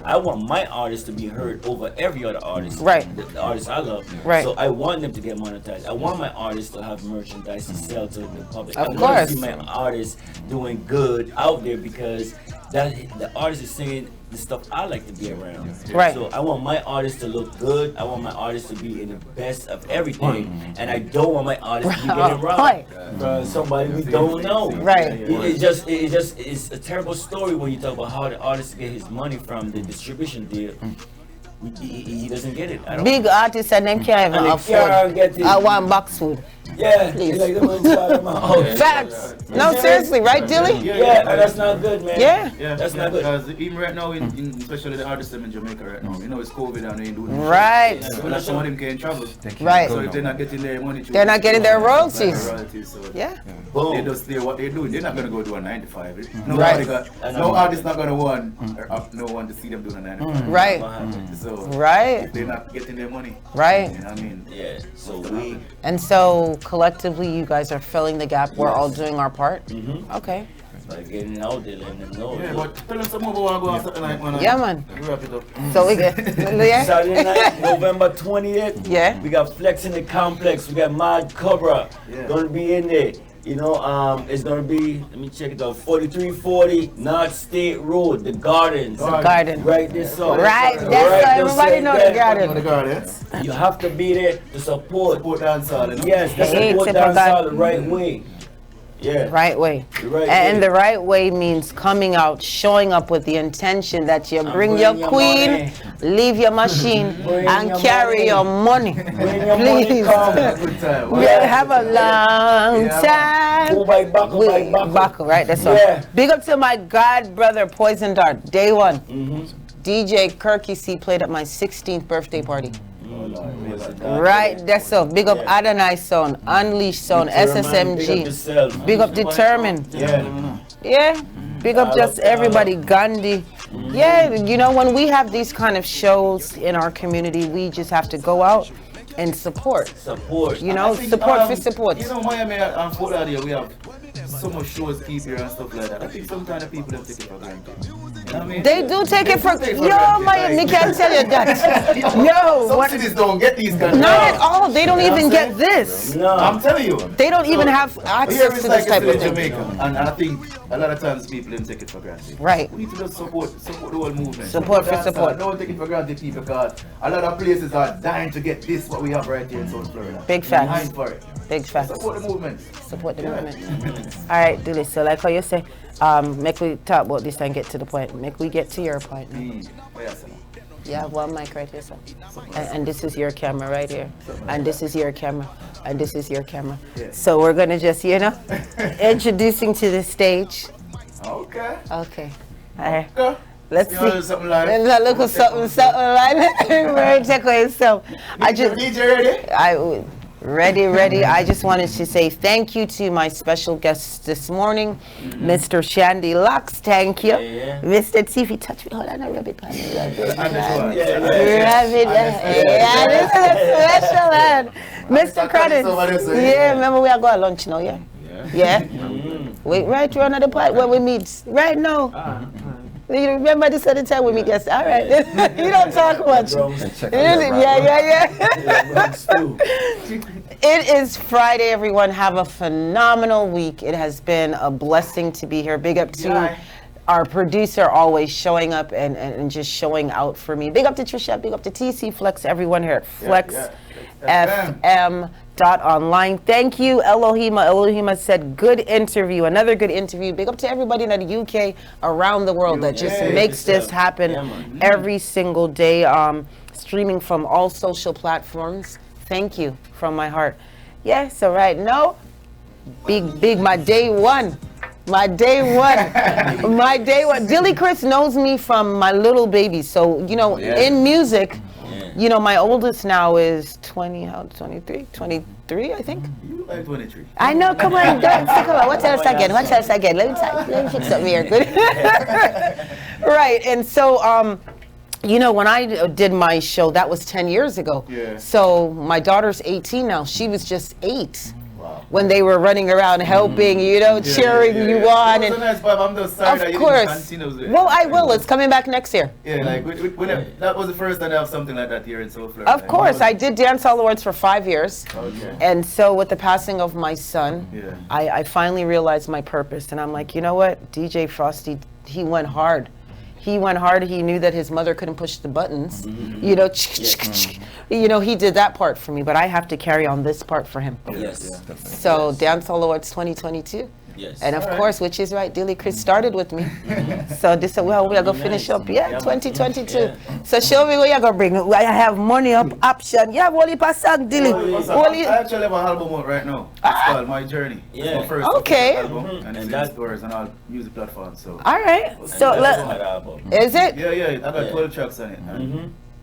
I want my artist to be heard over every other artist, the artist I love. So I want them to get monetized. I want my artists to have merchandise to sell to the public. I want to see my artists doing good out there, because the artist is saying the stuff I like to be around. So I want my artists to look good. I want my artists to be in the best of everything. And I don't want my artists to be getting robbed from somebody we don't know. It's a terrible story when you talk about how the artist get his money from the distribution deal. He doesn't get it. Big artists and them can't even afford. I want box food. Please. Facts. No, seriously, right, Dilly? And that's not good, man. That's not good. Because even right now, especially the artists in Jamaica right now, it's COVID and they ain't doing it. Some of them can't travel. So if they're not getting their money, they're not getting their royalties. They just do what they're doing. They're not going to go do a 9 to 5. No artist not going to want no one to see them doing a 9 to 5. So if they're not getting their money. You know what I mean? And so collectively, you guys are filling the gap. We're all doing our part. Okay. By getting out there, letting them know. Yeah, but tell them some more about go Saturday night, man. Yeah, man. Wrap it up. So we get Saturday night, November 28th. Yeah. We got Flex in the Complex. We got Mad Cobra. Gonna be in there. You know, it's gonna be, let me check it out, 4340 North State Road, the Gardens. Garden. Right this up. Right, that's so everybody know the garden. The Gardens. You have to be there to support dancehall. You know? Yes, to support dancehall the right way. Yeah. Right way. The right And way. the right way means coming out, showing up with the intention that you bring your queen, leave your machine, and carry your money. Please. We'll have a long time. Baco, right? That's all. Yeah. Big up to my god brother, Poison Dart, day one. DJ Kirky C played at my 16th birthday party. Right, that's so. Big up Adonai Sound, Unleash Sound, SSMG. Big up Determined. Yeah. Big up just everybody, Gandhi. Yeah, you know, when we have these kind of shows in our community, we just have to go out and support. Support. You know, support for support. You know, Miami and Fort Lauderdale, we have so much shows keep here and stuff like that. I think sometimes the people don't take it for granted. You know what I mean? They do take it for Miami can't tell you that. Some cities don't get these kind of Not at all. They don't even get this. No. I'm telling you. They don't even have Here access it's to like this type of it's in thing. Jamaica, and I think a lot of times people don't take it for granted. Right. We need to just support the whole movement. Support for Dancehall, support. Don't take it for granted, people, because a lot of places are dying to get this what we have right here in South Florida. Big They're facts. dying for it. Big facts. Support the movement. Support the movement. All right, Dilly. So like how you say, make we talk about this and get to the point. Make we get to your point. You have one mic right here, sir. And this is your camera right here. And this is your camera. And this is your camera. So we're gonna just, you know, introducing to the stage. Okay. Okay. All right. Okay. Let's You see. wanna do something live? Let's look at something like We're check on yourself. I just DJ ready? Ready. I just wanted to say thank you to my special guests this morning, Mr. Shandy Lux. Thank you, Mr. Tiffy. Touch me. Hold on, rub it. Rub it. Yeah, this is a special one. Mr. Credits. Yeah, remember we are going to lunch now. Yeah. Wait, right here another part where we meet right now. You remember this other time we meet yes. All right. You don't talk much. Yeah. It is Friday, everyone. Have a phenomenal week. It has been a blessing to be here. Big up to our producer, always showing up and just showing out for me. Big up to Trisha. Big up to TC Flex, everyone here at Flex FM. Online. Thank you, Elohima. Elohima said, good interview. Another good interview. Big up to everybody in the UK, around the world that just makes this happen every single day. Streaming from all social platforms. Thank you from my heart. Yeah, so right now, big, my day one. My day one. Dilly Chris knows me from my little baby. So, you know, in music, you know, my oldest now is 23, I think. You like 23. I know, come on, come on. What else again? Let me fix up here. Good. Right, and so, you know, when I did my show, that was 10 years ago. Yeah. So my daughter's 18 now. She was just 8. When they were running around helping, you know, cheering you on. It was a nice vibe. I'm just sorry that you didn't continue with it. Well, I will. It's coming back next year. Yeah, like that was the first time to have something like that here in South Florida. Of course. I did Dance Hall Awards for 5 years. Okay. And so with the passing of my son, I finally realized my purpose. And I'm like, you know what? DJ Frosty, he went hard. He went hard. He knew that his mother couldn't push the buttons. You know, you know, he did that part for me, but I have to carry on this part for him. Yes. So Dance Hall Awards 2022. Yes. And of course, which is right, Dilly Chris started with me. So this is well, we are gonna finish up. Yeah, 2022. Yeah. So show me what you're gonna bring. I have money up option. Yeah, Wally Pasag Dilly. I actually have an album out right now. It's called My Journey. Yeah. It's my first album, and it's in stores and all music platforms. So. All right. So is it? Yeah. I got 12 tracks on it.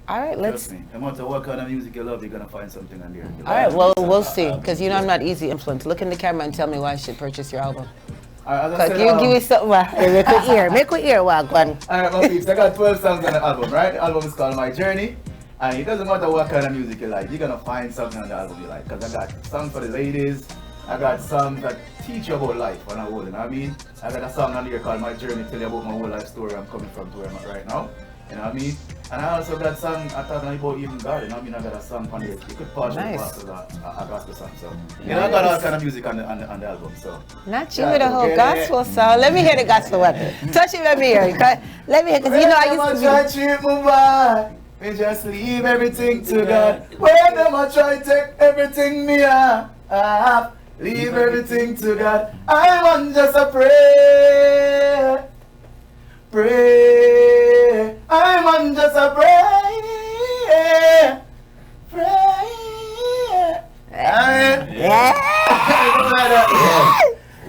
All right, let's. Trust me. No matter what kind of music you love, you're gonna find something on there. All right, well, we'll see. Because you know I'm not easy influenced. Look in the camera and tell me why I should purchase your album. Because you give me something. Make we ear walk one. All right, my peeps. I got 12 songs on the album, right? The album is called My Journey. And it doesn't matter what kind of music you like, you're gonna find something on the album you like. Because I got songs for the ladies, I got songs that teach you about life and all, you know what I mean? I got a song on here called My Journey, tell you about my whole life story, I'm coming from to where I'm at right now. You know what I mean? And I also got a song I'm talking about even God, you know what I mean? I got a song on there. You could partially pass a gospel song. So you know, I got all kind of music on the album. So not you with a whole gospel song. Let me hear the gospel one. Touch it, let me hear it. Let me hear, because you know I used to be. We just leave everything to God. When them I try to take everything me have, leave everything to God. I want just a prayer. Pray, I want just a prayer. Pray. I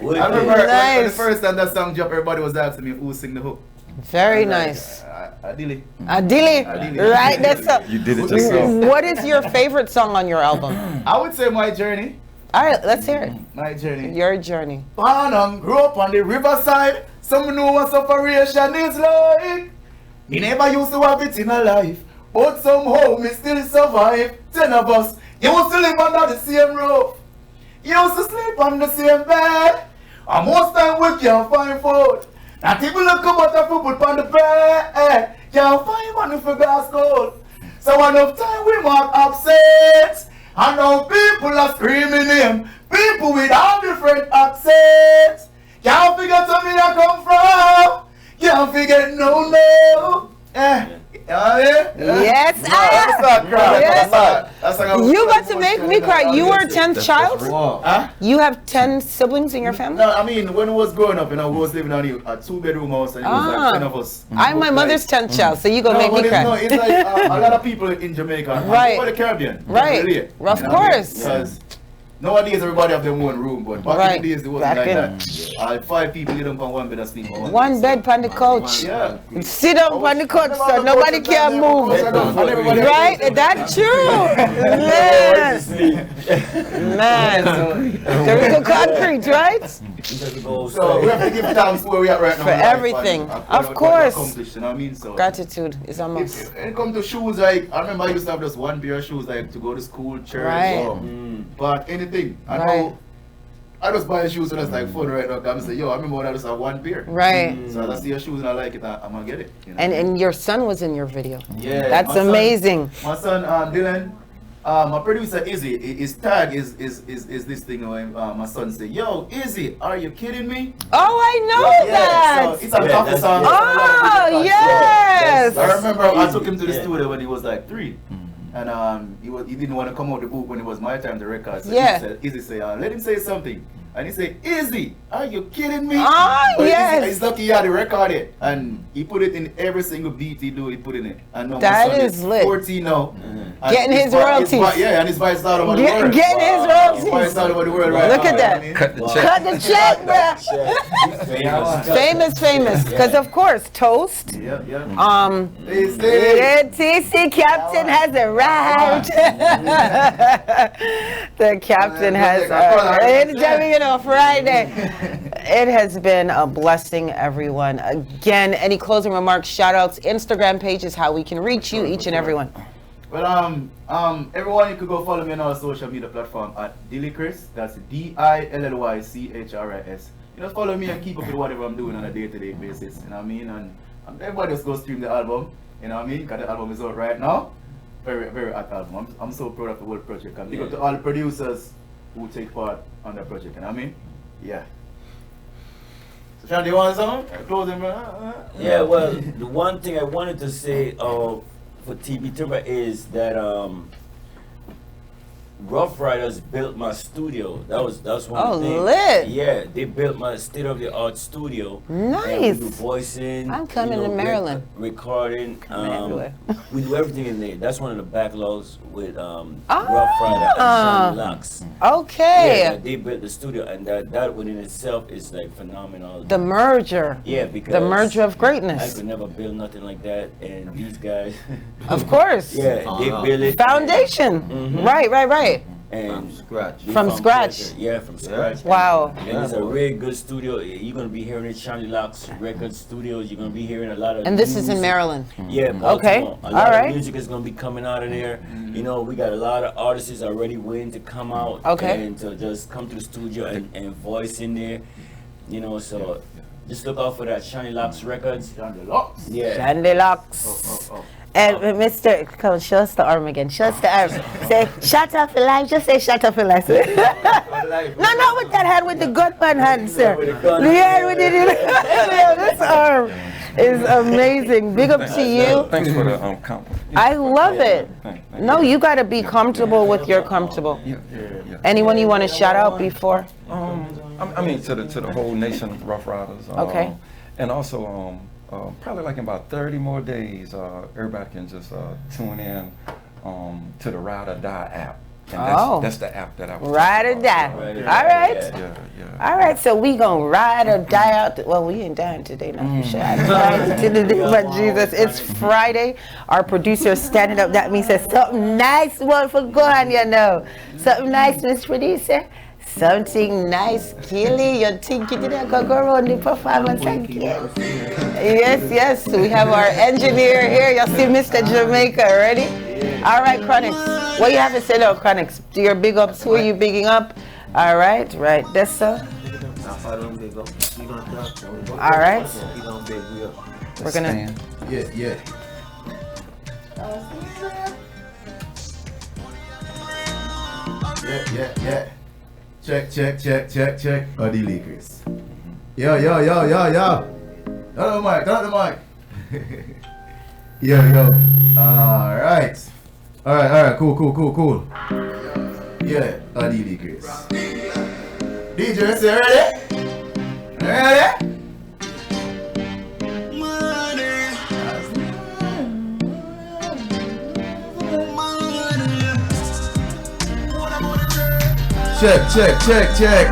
remember when the first time that song dropped, everybody was asking me who sing the hook. Very nice. Adili. Right, that's up. You did it yourself. What is your favorite song on your album? I would say My Journey. All right, let's hear it. My Journey. Your journey. Born and grew up on the riverside. Some know what separation is like. Me never used to have it in a life, but somehow me still survive. 10 of us used to live under the same roof, used to sleep on the same bed, and most time we can't find food. Not even look about the food put on the bed. Can't find money for gas gold. So enough time we mark upset, and now people are screaming him. People with all different accents. Can't forget where me I come from. Can't forget no. Yes, you got to make me cry. You were 10th child? You have 10 siblings in your family? No, I mean, when I was growing up, you know, we was living on a 2-bedroom house and it was like 10 of us. I'm my mother's 10th child, so you gonna make me cry. No, it's like a lot of people in Jamaica, right, or the Caribbean. Right, really, of course. Because nowadays everybody have their own room, but back in the days it wasn't like that. 5 people live on one bed and sleep on one bed on the couch. Yeah. Sit down on the couch so nobody can move. Right? That's true. Man. There is no concrete, right? So we have to give thanks where we are right now. For everything. Of course. You know what I mean? So gratitude is a must. When it comes to shoes, like I remember I used to have just one pair of shoes, like to go to school, church, but anything. I know I just buy shoes and it's like fun right now. I'm say, yo, I remember when I just have one pair. Right. So I see your shoes and I like it, I'm gonna get it. You know? And your son was in your video. Yeah. That's amazing. My son Dylan, my producer Izzy, his tag is this thing where my son say, yo, Izzy, are you kidding me? Oh, I know that. So it's a couple songs. Oh, yes. I remember I took him to the studio when he was like 3. And he didn't want to come out the book when it was my time to record. So Izzy said, let him say something. And he said, Izzy, are you kidding me? Yes. He's lucky he had to record it. And he put it in every single beat he do, he put in it. And now that is lit. 14 now. Getting his royalties. And his voice out over the world. Getting his royalties. His voice out over the world right Look now. at that. Cut the check. Cut the check, bro. Famous. Because of course, Toast. TC Captain has arrived. The captain has arrived. Friday. It has been a blessing, everyone. Again, any closing remarks, shout outs, Instagram pages, how we can reach you, each and everyone. Well, everyone, you could go follow me on our social media platform at Dillychris. That's DILLYCHRIS. You know, follow me and keep up with whatever I'm doing on a day-to-day basis. You know what I mean? And everybody just go stream the album. You know what I mean? Because the album is out right now. Very, very hot album. I'm so proud of the whole project. And big up to all the producers who take part on the project, you know what I mean? Yeah. So Sean, do you want something? Closing? Yeah, well, the one thing I wanted to say for TB Timber is that Rough Riders built my studio. That's one of the things. Lit. Yeah, they built my state-of-the-art studio. Nice. And we do voicing. I'm coming to Maryland. Recording. We do everything in there. That's one of the backlogs with Rough Rider and Sean Locks. Okay. Yeah, they built the studio, and that within itself is like phenomenal. The merger. Yeah, because the merger of greatness. I could never build nothing like that, and these guys. Of course. Yeah, they build it. Foundation. Right. And From scratch? Yeah, from scratch. Wow. And it's a really good studio. You're going to be hearing it, Shiny Locks Record Studios. You're going to be hearing a lot of And this is in music. Maryland? Yeah, Baltimore. Okay. A lot All right. of music is going to be coming out of there. You know, we got a lot of artists already waiting to come out. Okay. And to just come to the studio and voice in there. You know, so just look out for that Shiny Locks Records. Shiny Locks? Yeah. Shiny Locks. Mr. Come on, show us the arm again. Show us the arm. Say, shut up for life. Just say, shut up for life. No, not with that hand, with the gunman hand, sir. Yeah, with it. Yeah, this arm is amazing. Big up to you. Thanks for the compliment. I love it. No, you got to be comfortable with your comfortable. Anyone you want to shout out before? I mean, to the whole nation of Rough Riders. Okay. And also, probably like in about 30 more days, everybody can just tune in to the Ride or Die app. And that's the app that I was Ride or Die. All right. Yeah. All right, so we gonna ride or die out. Well, we ain't dying today, not for sure. To the name of Jesus. It's Friday. Our producer is standing up. That means there's something nice one for going, you know. Something nice, Miss Producer. Something nice, Kelly. You're thinking that I could go around the performance again. Yes. We have our engineer here. You'll see Mr. Jamaica. Ready? All right, Chronix. What you have to say now, Chronix? Do your big ups. Who are you bigging up? All right. That's so. All right. We're gonna. Yeah. Yeah. Check. Buddy Leakers. Yo. Turn the mic. Yo. Alright. Cool. Yeah, Buddy Leakers. DJ, you ready? Check.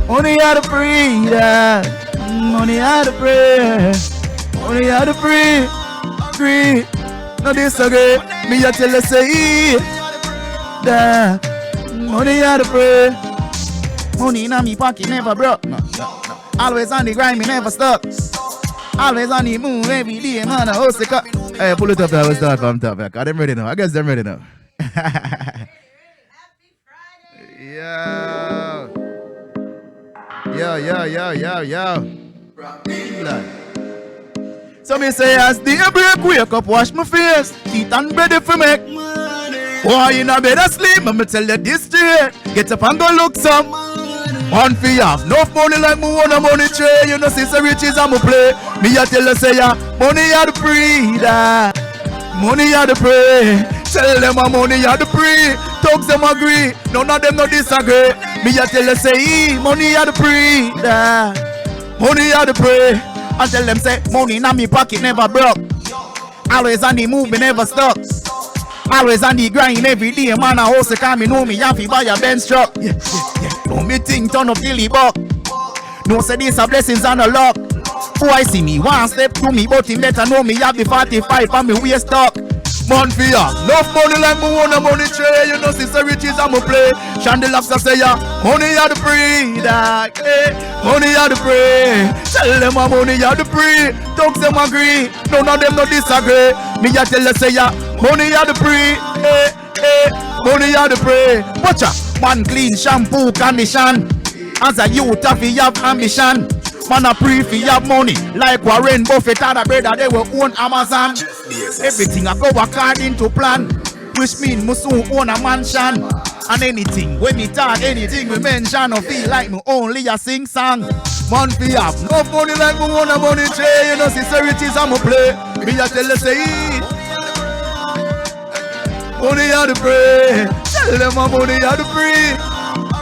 Only how to breathe, only how to pray, only how to breathe. No disagree, me I tell you say that only how to pray. Money in me pocket never broke. No. Always on the grind, me never stuck. Always on the move every day, man. I host it up. Hey, pull it up. I will start from top. I got them ready now. I guess them ready now. Yo. So me say as the break, wake up, wash my face, teeth and ready for make. Why you not better sleep? I'ma tell you this straight. Get up and go look some. One for ya, enough money like me want a money tray. You know since the riches I'ma play. Me a tell you say ya, money are the breeder, money are the prey. Tell them a money are the prey. Thugs them agree, none of them no disagree. Me a tell you say, money are the breeder, money are the prey. I tell them say, money in me pocket never broke. Always on the move, me never stuck. Always on the grind every day, man. I also come me know me have to buy a Benz truck. Yeah. Don't me think turn up till he buck. No say this a blessings and a luck. Who I see me one step to me, but him better know me have the 45 and me waist stuck. Man for ya, enough money like me want a money tray. You know since the riches I'ma play. Chandeliers say ya, money are the breeder, money are the prey. Tell them a money are the prey. Thugs them agree, none of them no disagree. Me a tell you say ya, money are the prey, money are the prey. Watcha, man clean shampoo condition. As a youth have ambition. Man a pray for have money like Warren Buffett and a brother they will own Amazon. Everything I go according to plan, which mean must soon own a mansion. And anything when me talk, anything we mention, or feel like me only a sing song. Man fi have no money like me want a money tray. You know sincerity I'ma play. Me a tell you say money are the prey. Tell them a money are the free.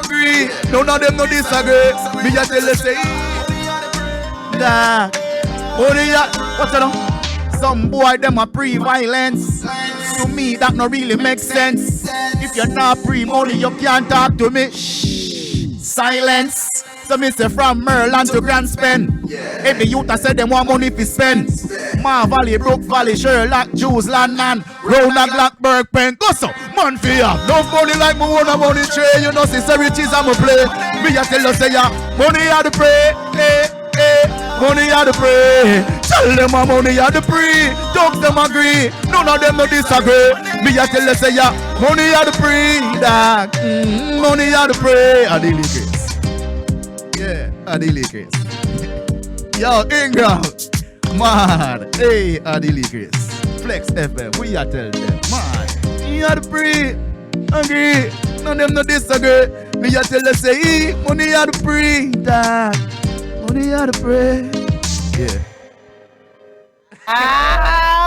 Agree, none of them no disagree. Me a tell you say what's that? Some boy them a pre-violence. To me that no really makes sense. If you're not pre-money you can't talk to me. Shh. Silence. So me say from Merland to Grand Spend. Every youth I said them want money fi spend. Ma Valley, Brook Valley, Sherlock, Jews, Landman, Round and Blackburg, Pen. Go so, man fi ya. No money like me wanna money tray. You know see so riches I'ma play. Me a tell you say ya, money a the pray. Money a the pray. Tell them a money a the pray. Dogs them agree. None of them no disagree. Me a tell you say ya, money a the pray. Dog, money a the pray. A the lyrics. Yeah, a the lyrics. Yo, Ingram, man, hey, a the lyrics. Flex FM, we a tell them, man. You a the pray. Agree. None of them no disagree. Me a tell you say, money a the pray. Dog. Money out of pray. Yeah.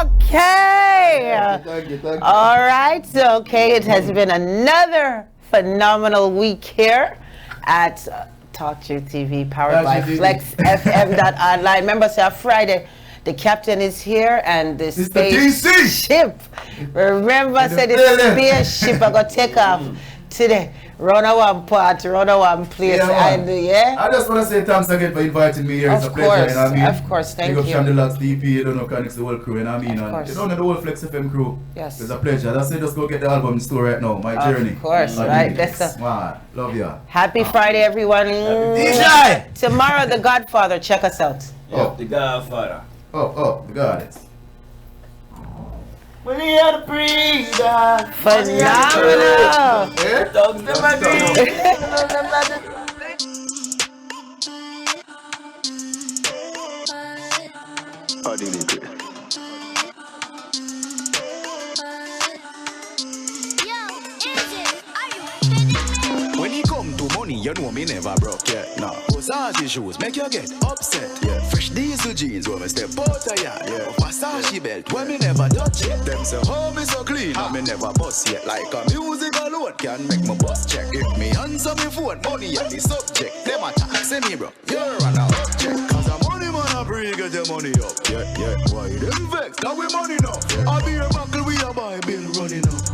Okay. Thank you. All right. Okay. It has been another phenomenal week here at Talk Truth TV, powered by FlexFM.online. Remember, say Friday, the captain is here and the spaceship. Remember, say the spaceship are going to take off today. Run a one part, run a one place. Yeah, I just want to say thanks again for inviting me here. It's a pleasure. You know what I mean? Of course, thank you. Big up Chandelax, DP, you don't know, connects the whole crew, you know what I mean? And you don't know the whole Flex FM crew. Yes. It's a pleasure. That's it, just go get the album in the store right now. My journey. Of course, right. That's wow. Love ya. Happy Friday, everyone. DJ! Tomorrow, The Godfather. Check us out. Oh, The Godfather. Oh, the God. Money out of breed. Phenomenal. Dogs them agree. When it come to money, you know me never broke yet. Nah, Versace shoes make you get upset. Yeah, fresh diesel jeans when me step out of ya. Yeah, Versace belt when me never touch it. Them say, oh, me so clean, and me never bust yet. Like a music alone can make my bust check. If me answer me phone, money at the subject. Them attack, say me bro, you're an object. Cause a money man a bring get your money up. Yeah, why them vex? Cause we money now. I be a buckle, we a buy bill running up.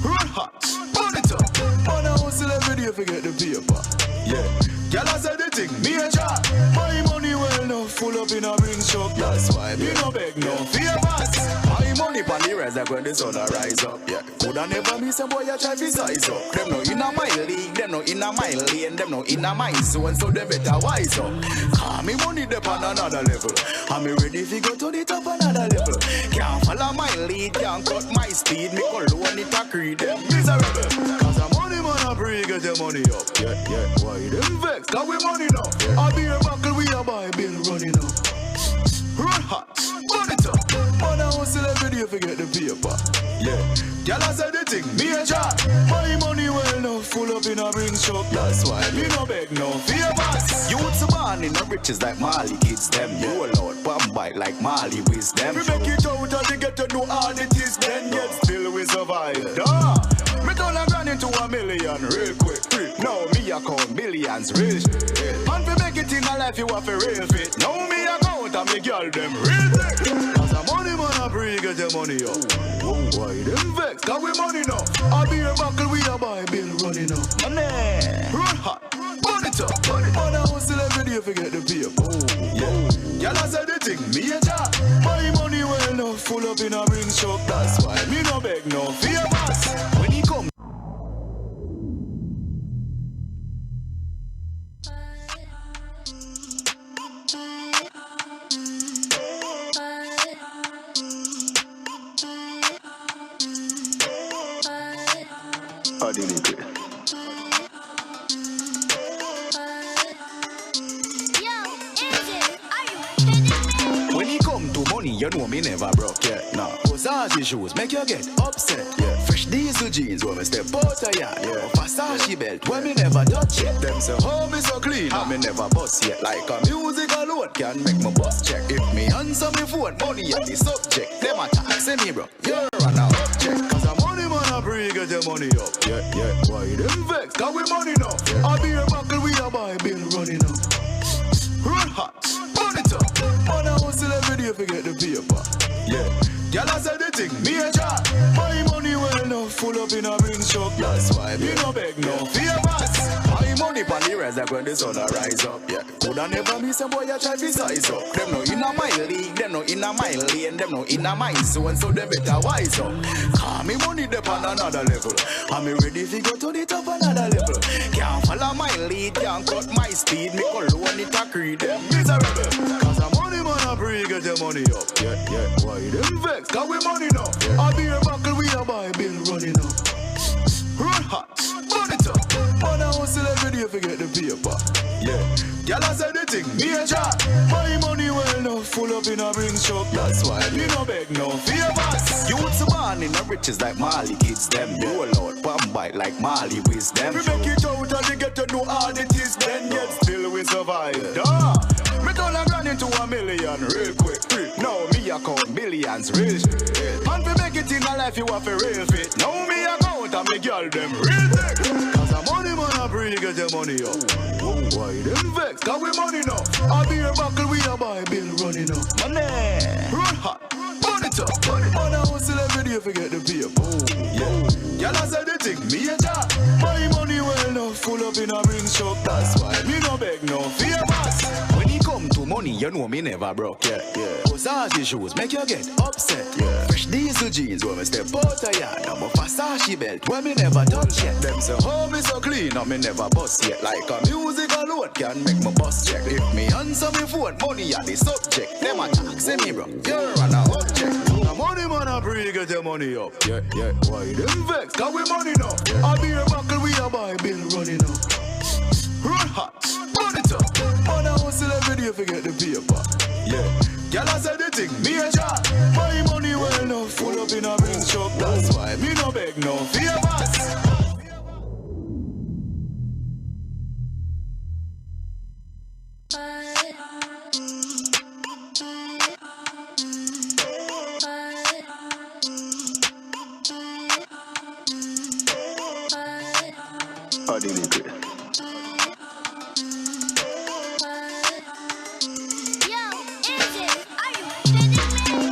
Run hot, burn it up. Man a hustle every day forget the paper. Yeah, girl I said the thing, me a chat. My money well enough, full up in a ring shop. That's why me no beg no favors. My money pan the rise like when the sun a rise up. Yeah, coulda never miss a boy a try to size up. Them no in a my league, them no in a my lane, them no in a my zone, so them better wise up. Cause me money dep on another level. And me ready fi go to the top another level. Can't follow my lead, can't cut my speed. Me alone it a creed them miserable. Cause a money man a bring get your money up. Yeah, why them vex? Cause we money now. I be a buckle, we a buy bill running up. Run hot, burn it up. Man a hustle every day forget the paper. Yeah, girl I said the thing, me a chat. My money well enough, full up in a ring shop. That's why me no beg no favors. Youths born in the riches like Mali kids them. You allowed bomb bite like Mali wisdom. We make it out and they get to know all it is. Then yet still we survive. Me turn a grand into $1 million real quick. Now me account billions real shit. And to make it in a life you have a real fit. Now me account and me girl them real thick. Cause a money man a bring get your money up. Why them vex? Cause we money now. I be a buckle we a buy bill running up. Money. Run hot. Burn it up. Man a hustle every day forget the paper. Yeah. Y'all said the thing. Me a chat. My money well enough. Full up in a ring shop. That's why me no beg no favors. When he come. When it come to money, you know me never broke yet. Nah, Versace shoes make you get upset. Yeah, fresh diesel jeans when me step out of ya. Yeah, Versace belt when me never touch it. Them say, oh, me so clean, and me never bust yet. Like a music alone can make my bust check. If me answer me phone, money at the subject. Them attack, say me bro, you're an object. Cause a money man a bring get your money up. Yeah, why them vex? Cause we money now. I be a buckle, we a buy bill running up. Run hot, burn it up. Man a hustle every day forget the paper. Yeah, girl I said the thing, me a chat. My money well enough, full up in a ring shop. That's why me no beg no favors. My money pon the rise like when the sun a rise up. Yeah, coulda never miss some boy a try to size up. Them no inna my league, them no inna my lane, them no inna my zone, so them better wise up. Call me money dep on another level. I'm ready to go to the top another level. Can't follow my lead, can't cut my speed. Me cologne it a creed them miserable. Cause a money man a free, get your money up. Yeah, yeah, why them vex? Cause we money now. I be a buckle, we a buy bill running up. Run hot, burn it up. Man a hustle every day forget the paper. Yeah, y'all a say the thing, me a job. My money well now, full up in a ring shop. That's why me no beg no favors. Youths born in the riches like Mali kids them. You alone, bomb bite like Mali wisdom. We make it out and they get to know all it is. Then yet still we survive. Duh. Me turn a grand into $1 million real quick. Now me account millions real shit. And to make it in a life you have a real fit. Now me account and me girl them real thick. Cause a money man a free, get your money up. Why them vex? Cause we money now. I be a buckle, we a buy bill running up. Money, run hot, burn it up. Man a hustle every day forget the paper. Yeah, y'all a say the thing, me a job. My money well now, full up in a ring shop. That's why me no beg no favors. When it come to money, you know me never broke. Yeah, yeah. Versace shoes make you get upset. Yeah. Fresh diesel jeans when me step out of yard. I'm a Versace belt when me never touch yet. Them say, oh me so clean, and me never bust yet. Like a music alone can make my bust check. If me answer me phone, money are the subject. Them attack, say me bro, you're an object. The money man a free, get your money up. Yeah, yeah. Why them vex? Cause we money now. I be a buckle, we a buy bill running up. Run hot, burn it up. Man a hustle every day forget the paper. Yeah, y'all a say the thing, me a job. My money well now, full up in a ring shop. That's why me no beg no favors.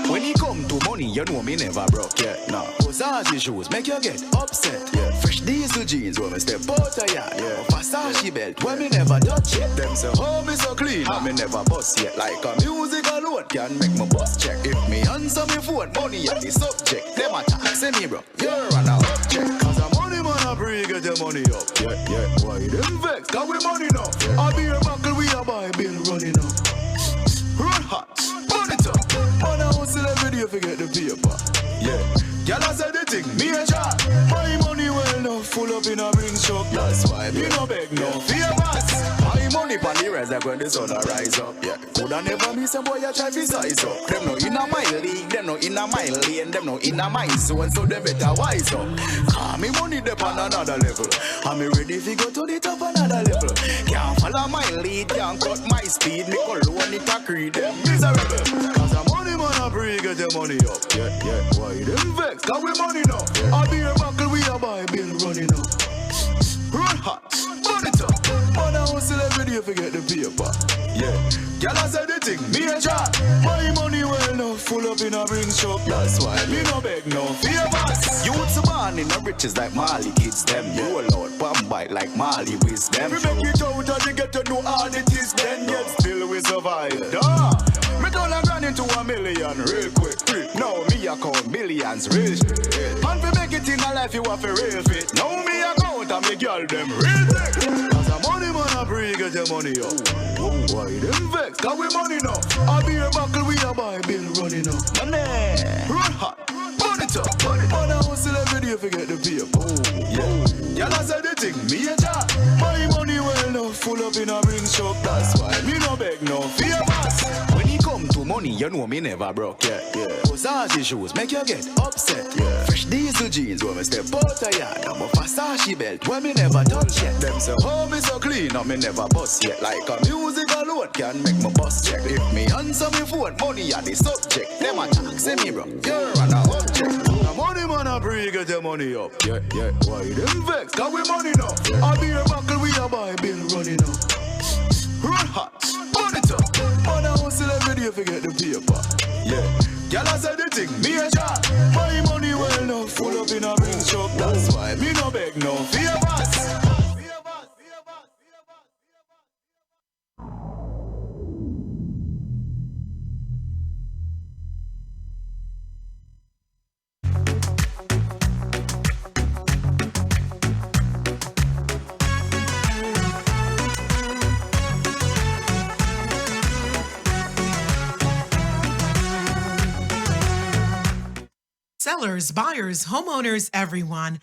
When it come to money, you know me never broke yet. Nah, Versace shoes make you get upset. Yeah, fresh diesel jeans when me step out of yard. Yeah, Versace belt when me never touch yet. Them say, oh me so clean, and me never bust yet. Like a music alone can make my bust check. If me answer me phone, money are the subject. Them attack, say me bro, you're an object. Cause a money man a free, get your money up. Yeah, yeah, why them vex? Cause we money now. I be a buckle, we a buy bill running up. Run hot, burn it up. Man a hustle every day forget the paper. Yeah, y'all a say the thing, me a job. My money well now, full up in a ring shop. That's why me no beg no favors. My money pon the rise like when the sun a rise up. Yeah, coulda never miss a boy a try to size up. Them no inna my league, them no inna my lane, them no inna my zone, so them better wise up. Call me money dep on another level. I'm ready to go to the top another level. Can't follow my lead, can't cut my speed. Me cologne it a creed them miserable. Cause a money man a free, get your money up. Yeah, yeah, why them vex? Cause we money now. I be a buckle, we a buy bill running up. Run hot, burn it up. Man a hustle every day forget the paper. Yeah, y'all a say the thing, me a job. My money well now, full up in a ring shop. That's why me no beg no favors. Youths born in the riches like Mali kids them. You alone, bomb bite like Mali wisdom. We make it out and they get to know all it is. Then yet still we survive. Duh. Me turn a grand into $1 million real quick. Now me account millions real shit. And to make it in a life you have a real fit. Now me account and me girl them real thick. Cause a money man a free, get your money up. Why them vex? Cause we money now. I be a buckle, we a buy bill running up. Money, run hot, burn it up. Man a hustle every day forget the paper. Yeah, y'all a say the thing, me a job. My money well now, full up in a ring shop. That's why me no beg no favors. When it come to money, you know me never broke. Yeah, yeah. Versace shoes make you get upset. Yeah, fresh diesel jeans when me step out of yard. I'm a Versace belt when me never touch yet. Them say, oh me so clean, and me never bust yet. Like a music alone can make my bust check. If me answer me phone, money are the subject. Them attack, say me bro, you're an object. The money man a free, get your money up. Yeah, yeah, why them vex? Cause we money now. I be a buckle, we a buy bill running up. Run hot, burn it up. Man a hustle every day forget the paper. Yeah, y'all a say the thing, me a job. My money well now, full up in a ring shop. That's why me no beg no favors. sellers, buyers, homeowners, everyone.